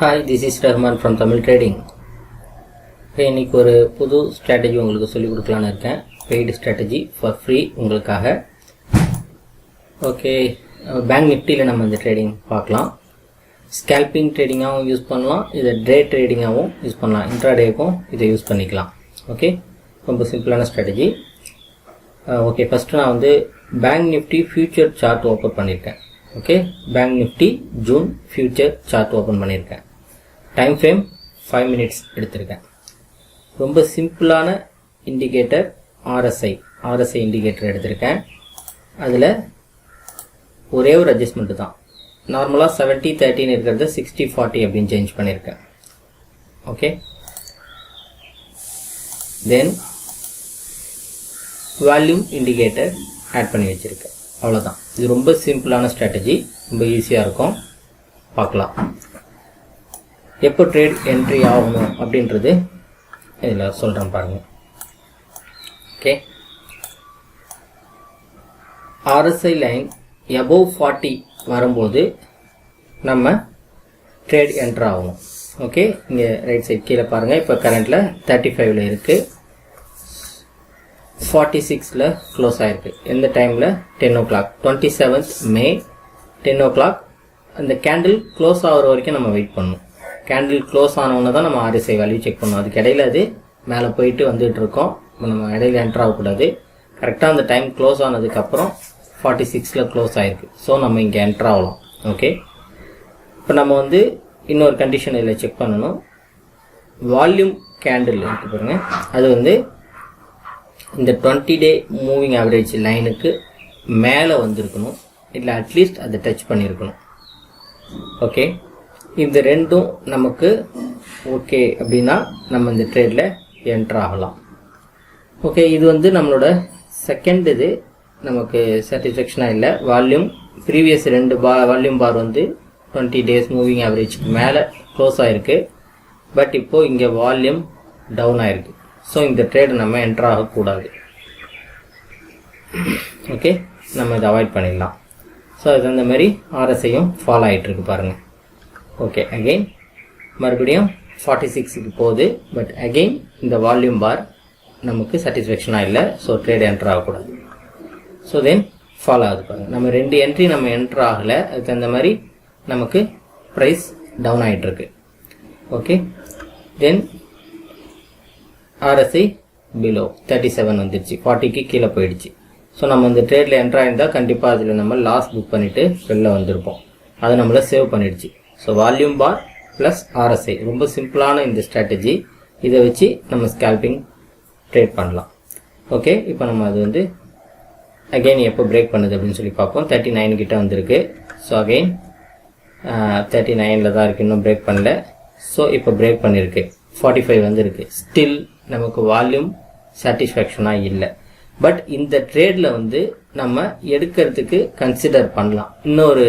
Hi, this is Rahman from Tamil Trading. இன்னைக்கு ஒரு புது ஸ்ட்ராட்டஜி உங்களுக்கு சொல்லிக் கொடுக்கலான்னு இருக்கேன். பெய்டு ஸ்ட்ராட்டஜி ஃபார் ஃப்ரீ உங்களுக்காக. ஓகே, பேங்க் நிஃப்டியில் நம்ம இந்த ட்ரேடிங் பார்க்கலாம். ஸ்கேல்பிங் ட்ரேடிங்காகவும் யூஸ் பண்ணலாம், இதை டே ட்ரேடிங்காகவும் யூஸ் பண்ணலாம். இன்ட்ராடேக்கும் இதை யூஸ் பண்ணிக்கலாம். ஓகே, ரொம்ப சிம்பிளான ஸ்ட்ராட்டஜி. ஓகே, ஃபஸ்ட்டு நான் வந்து Bank Nifty future chart open பண்ணியிருக்கேன். Okay, Bank Nifty June future chart open பண்ணியிருக்கேன். டைம் ஃப்ரேம் 5 minutes எடுத்திருக்கேன். ரொம்ப சிம்பிளான இண்டிகேட்டர் ஆர்எஸ்ஐ இண்டிகேட்டர் எடுத்திருக்கேன். அதில் ஒரே ஒரு அட்ஜஸ்ட்மெண்ட்டு தான். நார்மலாக 70-13 இருக்கிறத 60-40 அப்படின்னு சேஞ்ச் பண்ணியிருக்கேன். ஓகே, தென் வால்யூம் இண்டிகேட்டர் ஆட் பண்ணி வச்சுருக்கேன். அவ்வளோதான். இது ரொம்ப சிம்பிளான ஸ்ட்ராட்டஜி, ரொம்ப ஈஸியாக இருக்கும். பார்க்கலாம் எப்போ ட்ரேட் என்ட்ரி ஆகணும் அப்படின்றது இதில் சொல்கிறேன் பாருங்கள். ஓகே, ஆர்எஸ்ஐ லைன் எபோவ் 40 வரும்போது நம்ம ட்ரேட் என்ட்ரு ஆகணும். ஓகே, இங்கே ரைட் சைட் கீழே பாருங்கள். இப்போ கரண்ட்டில் 35ல் இருக்குது, 46ல் க்ளோஸ் ஆகிருக்கு. எந்த டைமில் 10 o'clock 27th May 10 o'clock. அந்த கேண்டில் க்ளோஸ் ஆகிற வரைக்கும் நம்ம வெயிட் பண்ணணும். கேண்டில் க்ளோஸ் ஆனவொன்னே தான் நம்ம ஆர்எஸ்ஐ வேல்யூ செக் பண்ணணும். அதுக்கு இடையில அது மேலே போயிட்டு வந்துட்டு இருக்கோம். நம்ம இடையில என்ட்ரு ஆகக்கூடாது. கரெக்டாக அந்த டைம் க்ளோஸ் ஆனதுக்கப்புறம் 46ல் க்ளோஸ் ஆகிருக்கு. ஸோ நம்ம இங்கே என்ட்ரு ஆகலாம். ஓகே, இப்போ நம்ம வந்து இன்னொரு கண்டிஷன் இதில் செக் பண்ணணும். வால்யூம் கேண்டில் இருக்கு பாருங்க, அது வந்து இந்த 20-day மூவிங் ஆவரேஜ் லைனுக்கு மேலே வந்திருக்கணும், இல்லை அட்லீஸ்ட் அதை டச் பண்ணியிருக்கணும். ஓகே, இந்த ரெண்டும் நமக்கு ஓகே அப்படின்னா நம்ம இந்த ட்ரேடில் என்ட்ரு ஆகலாம். ஓகே, இது வந்து நம்மளோட செகண்ட் இது நமக்கு சாட்டிஸ்ஃபேக்ஷனாக இல்லை. வால்யூம் ப்ரீவியஸ் 2 வால்யூம் பார் வந்து 20 days மூவிங் ஆவரேஜ்க்கு மேலே க்ளோஸ் ஆகிருக்கு. பட் இப்போது இங்கே வால்யூம் டவுன் ஆகிருக்கு. ஸோ இந்த ட்ரேடு நம்ம என்ட்ரு ஆகக்கூடாது. ஓகே, நம்ம இதை அவாய்ட் பண்ணிடலாம். ஸோ அது அந்த மாதிரி ஆர்எஸ்ஐயும் ஃபாலோ ஆகிட்டுருக்கு பாருங்கள். ஓகே, அகெயின் மறுபடியும் 46க்கு போகுது. பட் அகெயின் இந்த வால்யூம் பார் நமக்கு சாட்டிஸ்ஃபேக்ஷனாக இல்லை. ஸோ ட்ரேட் என்ட்ரு ஆகக்கூடாது. ஸோ தென் ஃபாலோ ஆகுது பாருங்கள். நம்ம 2 என்ட்ரி நம்ம என்ட்ரு ஆகலை, அதுக்கு அந்த மாதிரி நமக்கு ப்ரைஸ் டவுன் ஆகிட்டுருக்கு. ஓகே, தென் ஆர்எஸ்ஐ பிலோ 37 வந்துடுச்சு, 40க்கு கீழே போயிடுச்சு. ஸோ நம்ம இந்த ட்ரேடில் என்ட்ரு ஆகிருந்தால் கண்டிப்பாக அதில் நம்ம லாஸ் புக் பண்ணிவிட்டு வெளில வந்திருப்போம். அதை நம்மளை சேவ் பண்ணிடுச்சு. So volume bar plus RSI ரொம்ப சிம்பிளான இந்த ஸ்ட்ராட்டஜி. இதை வச்சு நம்ம ஸ்கேல்பிங் ட்ரேட் பண்ணலாம். ஓகே, இப்போ நம்ம அது வந்து அகெயின் எப்போ பிரேக் பண்ணுது அப்படின்னு சொல்லி பார்ப்போம். 39 கிட்ட வந்திருக்கு. ஸோ அகெயின் 39ல் தான் இருக்குது, இன்னும் பிரேக் பண்ணல. ஸோ இப்போ பிரேக் பண்ணியிருக்கு, 45 வந்துருக்கு. ஸ்டில் நமக்கு வால்யூம் சாட்டிஸ்ஃபேக்ஷனாக இல்லை. பட் இந்த ட்ரேடில் வந்து நம்ம எடுக்கிறதுக்கு கன்சிடர் பண்ணலாம். இன்னொரு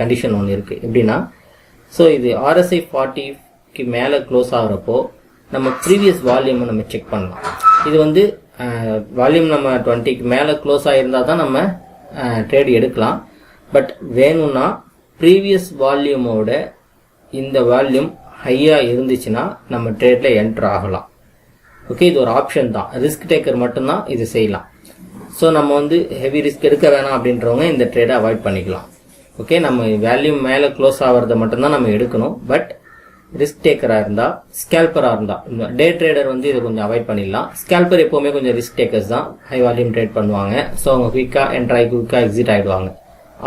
கண்டிஷன் ஒன்று இருக்குது. எப்படின்னா, ஸோ இது ஆர்எஸ்ஐ 40க்கு மேலே க்ளோஸ் ஆகிறப்போ நம்ம ப்ரீவியஸ் வால்யூமை நம்ம செக் பண்ணலாம். இது வந்து வால்யூம் நம்ம 20க்கு மேலே க்ளோஸ் ஆகிருந்தால் தான் நம்ம ட்ரேட் எடுக்கலாம். பட் வேணும்னா ப்ரீவியஸ் வால்யூமோட இந்த வால்யூம் ஹையாக இருந்துச்சுன்னா நம்ம ட்ரேடில் என்ட்ரு ஆகலாம். ஓகே, இது ஒரு ஆப்ஷன் தான். ரிஸ்க் டேக்கர் மட்டும்தான் இது செய்யலாம். ஸோ நம்ம வந்து ஹெவி ரிஸ்க் எடுக்க வேணாம் அப்படின்றவங்க இந்த ட்ரேடை அவாய்ட் பண்ணிக்கலாம். ஓகே, நம்ம வேல்யூம் மேலே க்ளோஸ் ஆகிறத மட்டும்தான் நம்ம எடுக்கணும். பட் ரிஸ்க் டேக்கராக இருந்தால், ஸ்கேல்பராக இருந்தால், டே ட்ரேடர் வந்து இதை கொஞ்சம் அவாய்ட் பண்ணிடலாம். ஸ்கேல்பர் எப்போவுமே கொஞ்சம் ரிஸ்க் டேக்கர்ஸ் தான், ஹை வால்யூம் ட்ரேட் பண்ணுவாங்க. ஸோ அவங்க குயிக்காக என்ட்ரு ஆகி குயிக்காக எக்ஸிட் ஆகிடுவாங்க.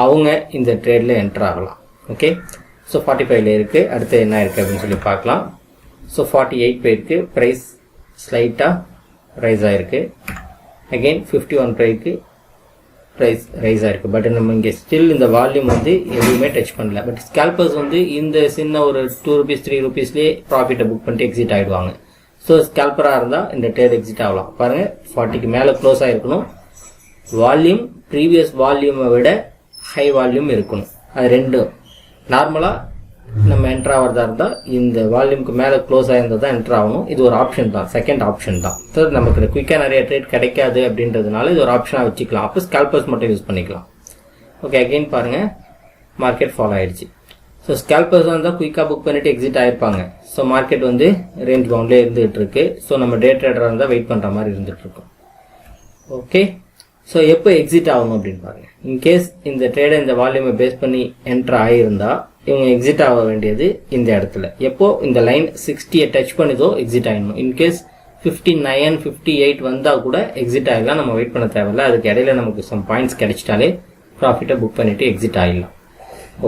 அவங்க இந்த ட்ரேடில் என்ட்ரு ஆகலாம். ஓகே, ஸோ 45ல் இருக்குது. அடுத்து என்ன இருக்குது அப்படின்னு சொல்லி பார்க்கலாம். ஸோ 48 போயிருக்கு. ப்ரைஸ் ஸ்லைட்டாக ரைஸ் ஆகிருக்கு. அகெயின் 51 ப்ரைஸ்க்கு ப்ரைஸ் ரைஸ் ஆகிருக்கு. பட் நம்ம இங்கே ஸ்டில் இந்த வால்யூம் வந்து எதுவுமே டச் பண்ணல. பட் ஸ்கேல்பர்ஸ் வந்து இந்த சின்ன ஒரு 2 rupees 3 rupeesலேயே ப்ராஃபிட்டை புக் பண்ணிட்டு எக்ஸிட் ஆகிடுவாங்க. ஸோ ஸ்கேல்பராக இருந்தால் இந்த ட்ரேட் எக்ஸிட் ஆகலாம். பாருங்கள், 40க்கு மேலே க்ளோஸ் ஆகிருக்கணும். வால்யூம் ப்ரீவியஸ் வால்யூமை விட ஹை வால்யூம் இருக்கணும். அது ரெண்டும் நார்மலாக நம்ம என்ட்ரு ஆகிறதா இருந்தால் இந்த வால்யூமுக்கு மேலே க்ளோஸ் ஆகிருந்தால் தான் என்ட்ரு ஆகணும். இது ஒரு ஆப்ஷன் தான், செகண்ட் ஆப்ஷன் தான். ஸோ நமக்கு குயிக்காக நிறைய ட்ரேட் கிடைக்காது அப்படின்றதுனால இது ஒரு ஆப்ஷனாக வச்சுக்கலாம். அப்போ ஸ்கேல்பர்ஸ் மட்டும் யூஸ் பண்ணிக்கலாம். ஓகே, அகெயின் பாருங்கள், மார்க்கெட் ஃபாலோ ஆகிடுச்சு. ஸோ ஸ்கேல்பர்ஸ் தான் குயிக்காக புக் பண்ணிட்டு எக்ஸிட் ஆயிருப்பாங்க. ஸோ மார்க்கெட் வந்து ரேஞ்ச் பவுண்ட்லேயே இருந்துகிட்டு இருக்கு. ஸோ நம்ம டே ட்ரேடராக இருந்தால் வெயிட் பண்ணுற மாதிரி இருந்துட்டு இருக்கோம். ஓகே, ஸோ எப்போ எக்ஸிட் ஆகணும் அப்படின்னு பாருங்க. இன்கேஸ் இந்த ட்ரேடை இந்த வால்யூமை பேஸ் பண்ணி என்ட்ரு ஆகியிருந்தா இவங்க எக்ஸிட் ஆக வேண்டியது இந்த இடத்துல. எப்போ இந்த லைன் 60 டச் பண்ணுதோ எக்ஸிட் ஆகிடணும். இன்கேஸ் 59, 58 வந்தால் கூட எக்ஸிட் ஆகிடலாம், நம்ம வெயிட் பண்ண தேவையில்ல. அதுக்கு இடையில நமக்கு சம் பாயிண்ட்ஸ் கிடைச்சிட்டாலே ப்ராஃபிட்டை புக் பண்ணிட்டு எக்ஸிட் ஆகிடலாம்.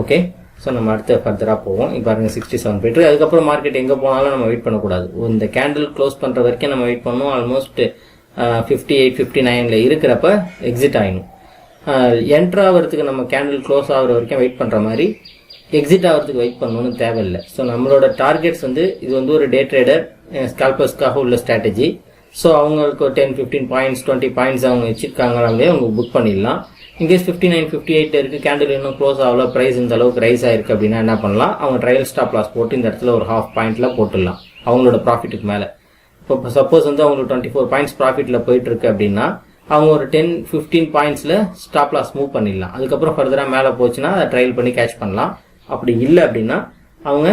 ஓகே, ஸோ நம்ம அடுத்து ஃபர்தராக போவோம். இப்போ பாருங்க 67 போயிட்டு அதுக்கப்புறம் மார்க்கெட் எங்கே போனாலும் நம்ம வெயிட் பண்ணக்கூடாது. இந்த கேண்டில் க்ளோஸ் பண்ணுற வரைக்கும் நம்ம வெயிட் பண்ணணும். ஆல்மோஸ்ட் 58, 59 இருக்கிறப்ப எக்ஸிட் ஆகிடும். என்ட்ரு ஆகிறதுக்கு நம்ம கேண்டில் க்ளோஸ் ஆகிற வரைக்கும் வெயிட் பண்ணுற மாதிரி எக்ஸிட் ஆகிறதுக்கு வெயிட் பண்ணணும்னு தேவையில்லை. ஸோ நம்மளோட டார்கெட்ஸ் வந்து இது வந்து ஒரு டே ட்ரேடர் ஸ்கால்பர்ஸ்க்காக உள்ள ஸ்ட்ராட்டஜி. ஸோ அவங்களுக்கு 10, 15 பாயிண்ட்ஸ் 20 பாயிண்ட்ஸ் அவங்க வச்சுருக்காங்களே அவங்க புக் பண்ணிடலாம். இன்கேஸ் 59, 58 இருக்குது, கேண்டில் இன்னும் க்ளோஸ் ஆகல, ப்ரைஸ் இந்த அளவுக்கு ரைஸ் ஆயிருக்கு அப்படின்னா என்ன பண்ணலாம், அவங்க ட்ரையல் ஸ்டாப் லாஸ் போட்டு இந்த இடத்துல ஒரு ½ பாயிண்ட்ல போட்டுடலாம் அவங்களோட ப்ராஃபிட்டுக்கு மேலே. இப்போ சப்போஸ் வந்து அவங்களுக்கு 24 பாயிண்ட்ஸ் ப்ராஃபிட்டில் போயிட்டு இருக்கு அப்படின்னா அவங்க ஒரு 10, 15 பாயிண்ட்ஸில் ஸ்டாப் லாஸ் மூவ் பண்ணிடலாம். அதுக்கப்புறம் ஃபர்தராக மேலே போச்சுன்னா அதை ட்ரையல் பண்ணி கேட்ச் பண்ணலாம். அப்படி இல்லை அப்படின்னா அவங்க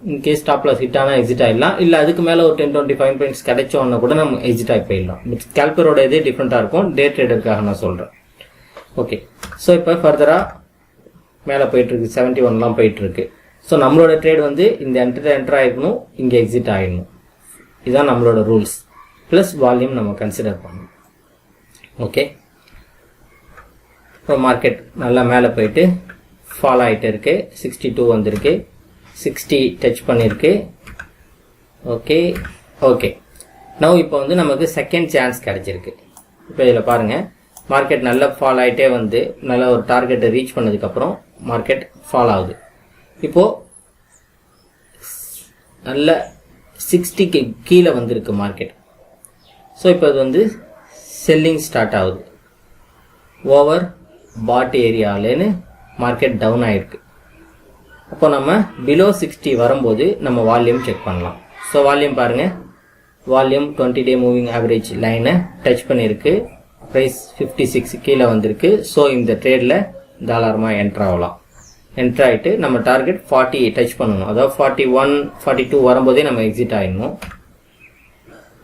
இன்கேஸ் ஸ்டாப் லாஸ் ஹிட் ஆனால் எக்ஸிட் ஆகிடலாம். இல்லை அதுக்கு மேலே ஒரு 10, 25 பாயிண்ட்ஸ் கிடைச்சோன்னா கூட நம்ம எக்ஸிட் ஆகி போயிடலாம். பட் ஸ்கேல்பரோட இதே டிஃப்ரெண்ட்டாக இருக்கும். டே ட்ரேடருக்காக நான் சொல்கிறேன். ஓகே, ஸோ இப்போ ஃபர்தராக மேலே போயிட்டுருக்கு, 71 போயிட்டுருக்கு. ஸோ நம்மளோட ட்ரேட் வந்து இந்த என்ட்ரு ஆகிக்கணும், இங்கே எக்ஸிட் ஆகிடணும். இதுதான் நம்மளோட ரூல்ஸ். ப்ளஸ் வால்யூம் நம்ம கன்சிடர் பண்ணணும். ஓகே, இப்போ மார்க்கெட் நல்லா மேலே போயிட்டு ஃபால் ஆகிட்டு இருக்கு. 62 வந்திருக்கு, 60 டச் பண்ணியிருக்கு. ஓகே ஓகே, நவ் இப்போ வந்து நமக்கு செகண்ட் சான்ஸ் கிடைச்சிருக்கு. இப்போ இதில் பாருங்கள், மார்க்கெட் நல்லா ஃபால் ஆகிட்டே வந்து நல்ல ஒரு டார்கெட்டை ரீச் பண்ணதுக்கப்புறம் மார்க்கெட் ஃபால் ஆகுது. இப்போது நல்ல 60க்கு கீழே வந்திருக்கு மார்க்கெட். ஸோ இப்போ அது வந்து செல்லிங் ஸ்டார்ட் ஆகுது. ஓவர் பாட் ஏரியாவிலேன்னு மார்க்கெட் டவுன் ஆகிருக்கு. அப்போ நம்ம பிலோ 60 வரும்போது நம்ம வால்யூம் செக் பண்ணலாம். ஸோ வால்யூம் பாருங்கள், வால்யூம் 20 டே மூவிங் ஆவரேஜ் லைனை டச் பண்ணியிருக்கு. ப்ரைஸ் 56 கீழே வந்திருக்கு. ஸோ இந்த ட்ரேடில் தாராளமாக என்ட்ரு ஆகலாம். என்ட்ரு ஆகிட்டு நம்ம டார்கெட் 40 டச் பண்ணணும். அதாவது 41, 42 வரும்போதே நம்ம எக்ஸிட் ஆகிடணும்.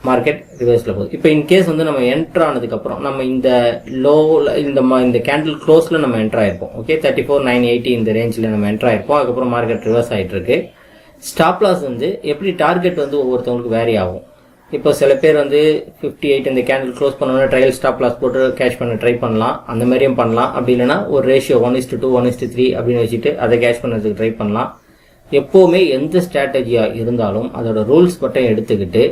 மார்க்கெட் ரிவர்ஸில் போகுது. இப்போ இன்கேஸ் வந்து நம்ம என்ட்ரு ஆனதுக்கப்புறம் நம்ம இந்த லோவில் இந்த கேண்டில் க்ளோஸில் நம்ம என்ட்ரு ஆகிருப்போம். ஓகே, 34,980 இந்த ரேஞ்சில் நம்ம என்ட்ரு ஆகிருப்போம். அதுக்கப்புறம் மார்க்கெட் ரிவர்ஸ் ஆகிட்டு இருக்கு. ஸ்டாப் லாஸ் வந்து எப்படி டார்கெட் வந்து ஒவ்வொருத்தவங்களுக்கு வேரி ஆகும். இப்போ சில பேர் வந்து 58 இந்த கேண்டில் க்ளோஸ் பண்ணோன்னா ட்ரையல் ஸ்டாப் லாஸ் போட்டு கேஷ் பண்ண ட்ரை பண்ணலாம். அந்த மாதிரியும் பண்ணலாம். அப்படி இல்லைனா ஒரு ரேஷியோ 1:2, 1:3 அப்படின்னு வச்சுட்டு அதை கேஷ் பண்ணுறதுக்கு ட்ரை பண்ணலாம். எப்போவுமே எந்த ஸ்ட்ராட்டஜியாக இருந்தாலும் அதோட ரூல்ஸ் மட்டும் எடுத்துக்கிட்டு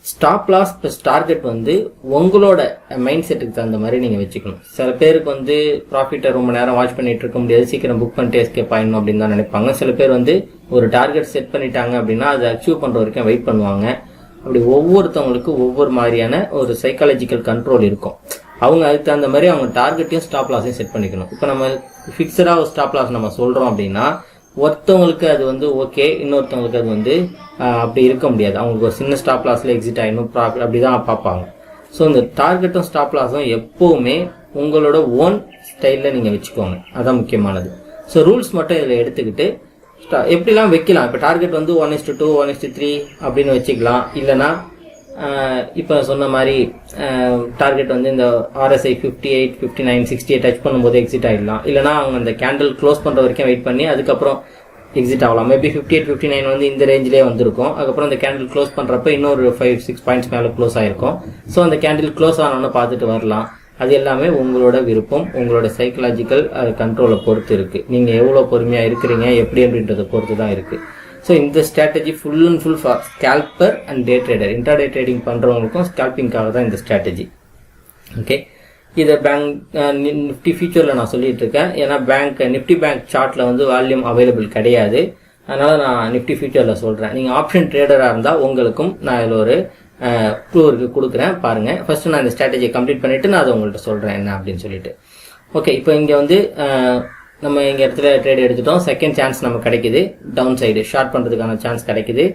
ஸ்டாப் லாஸ் ப்ளஸ் டார்கெட் வந்து உங்களோட மைண்ட் செட்டுக்கு தகுந்த மாதிரி நீங்கள் வச்சுக்கணும். சில பேருக்கு வந்து ப்ராஃபிட்டை ரொம்ப நேரம் வாட்ச் பண்ணிட்டு இருக்க முடியாது, சீக்கிரம் புக் பண்ணிட்டு எஸ்கேப் ஆயிடணும் அப்படின்னு தான் நினைப்பாங்க. சில பேர் வந்து ஒரு டார்கெட் செட் பண்ணிட்டாங்க அப்படின்னா அதை அச்சீவ் பண்ணுற வரைக்கும் வெயிட் பண்ணுவாங்க. அப்படி ஒவ்வொருத்தவங்களுக்கு ஒவ்வொரு மாதிரியான ஒரு சைக்காலஜிக்கல் கண்ட்ரோல் இருக்கும். அவங்க அதுக்கு தகுந்த மாதிரி அவங்க டார்கெட்டையும் ஸ்டாப் லாஸையும் செட் பண்ணிக்கணும். இப்போ நம்ம ஃபிக்ஸடாக ஒரு ஸ்டாப் லாஸ் நம்ம சொல்கிறோம் அப்படின்னா ஒருத்தவங்களுக்கு அது வந்து ஓகே, இன்னொருத்தவங்களுக்கு அது வந்து அப்படி இருக்க முடியாது. அவங்களுக்கு ஒரு சின்ன ஸ்டாப் லாஸில் எக்ஸிட் ஆகிடணும் ப்ராஃபிட் அப்படி தான் பார்ப்பாங்க. ஸோ இந்த டார்கெட்டும் ஸ்டாப் லாஸும் எப்போவுமே உங்களோட ஓன் ஸ்டைலில் நீங்கள் வச்சுக்கோங்க. அதுதான் முக்கியமானது. ஸோ ரூல்ஸ் மட்டும் இதில் எடுத்துக்கிட்டு எப்படிலாம் வைக்கலாம். இப்போ டார்கெட் வந்து 1:2, 1:3 அப்படின்னு வச்சுக்கலாம். இல்லைனா இப்போ சொன்ன மாதிரி டார்கெட் வந்து இந்த RSI 58, 59, 60 டச் பண்ணும்போது எக்ஸிட் ஆகிடலாம். இல்லைனா அவங்க அந்த கேண்டில் க்ளோஸ் பண்ணுற வரைக்கும் வெயிட் பண்ணி அதுக்கப்புறம் எக்ஸிட் ஆகலாம். மேபி 58, 59 வந்து இந்த ரேஞ்சிலே வந்திருக்கும். அதுக்கப்புறம் அந்த கேண்டில் க்ளோஸ் பண்ணுறப்ப இன்னொரு 5, 6 பாயிண்ட்ஸ் மேலே க்ளோஸ் ஆகிருக்கும். ஸோ அந்த கேண்டில் க்ளோஸ் ஆனோன்னு பார்த்துட்டு வரலாம். அது எல்லாமே உங்களோட விருப்பம், உங்களோட சைக்கலாஜிக்கல் கண்ட்ரோலை பொறுத்து இருக்குது. நீங்கள் எவ்வளோ பொறுமையாக இருக்கிறீங்க எப்படி அப்படின்றத பொறுத்து தான் இருக்குது. ஸோ இந்த strategy full and full for scalper and day trader. Intraday trading பண்ணுறவங்களுக்கும் ஸ்கேல்பிங்காக தான் இந்த ஸ்ட்ராட்டஜி. ஓகே, இதை பேங்க் நிஃப்டி ஃபியூச்சரில் நான் சொல்லிட்டு இருக்கேன். ஏன்னா நிஃப்டி பேங்க் சார்ட்டில் வந்து வால்யூம் அவைலபிள் கிடையாது. அதனால் நான் நிஃப்டி ஃபியூச்சரில் சொல்கிறேன். நீங்கள் ஆப்ஷன் ட்ரேடராக இருந்தால் உங்களுக்கும் நான் இதில் ஒரு க்ளூ கொடுக்குறேன் பாருங்கள். ஃபஸ்ட்டு நான் இந்த ஸ்ட்ராட்டஜியை கம்ப்ளீட் பண்ணிவிட்டு நான் அதை உங்கள்கிட்ட சொல்கிறேன் என்ன அப்படின்னு சொல்லிட்டு. ஓகே, இப்போ இங்கே வந்து நம்ம இங்கே இடத்துல ட்ரேட் எடுத்துட்டோம். செகண்ட் சான்ஸ் நமக்கு கிடைக்குது. டவுன் சைடு ஷார்ட் பண்ணுறதுக்கான சான்ஸ் கிடைக்குது.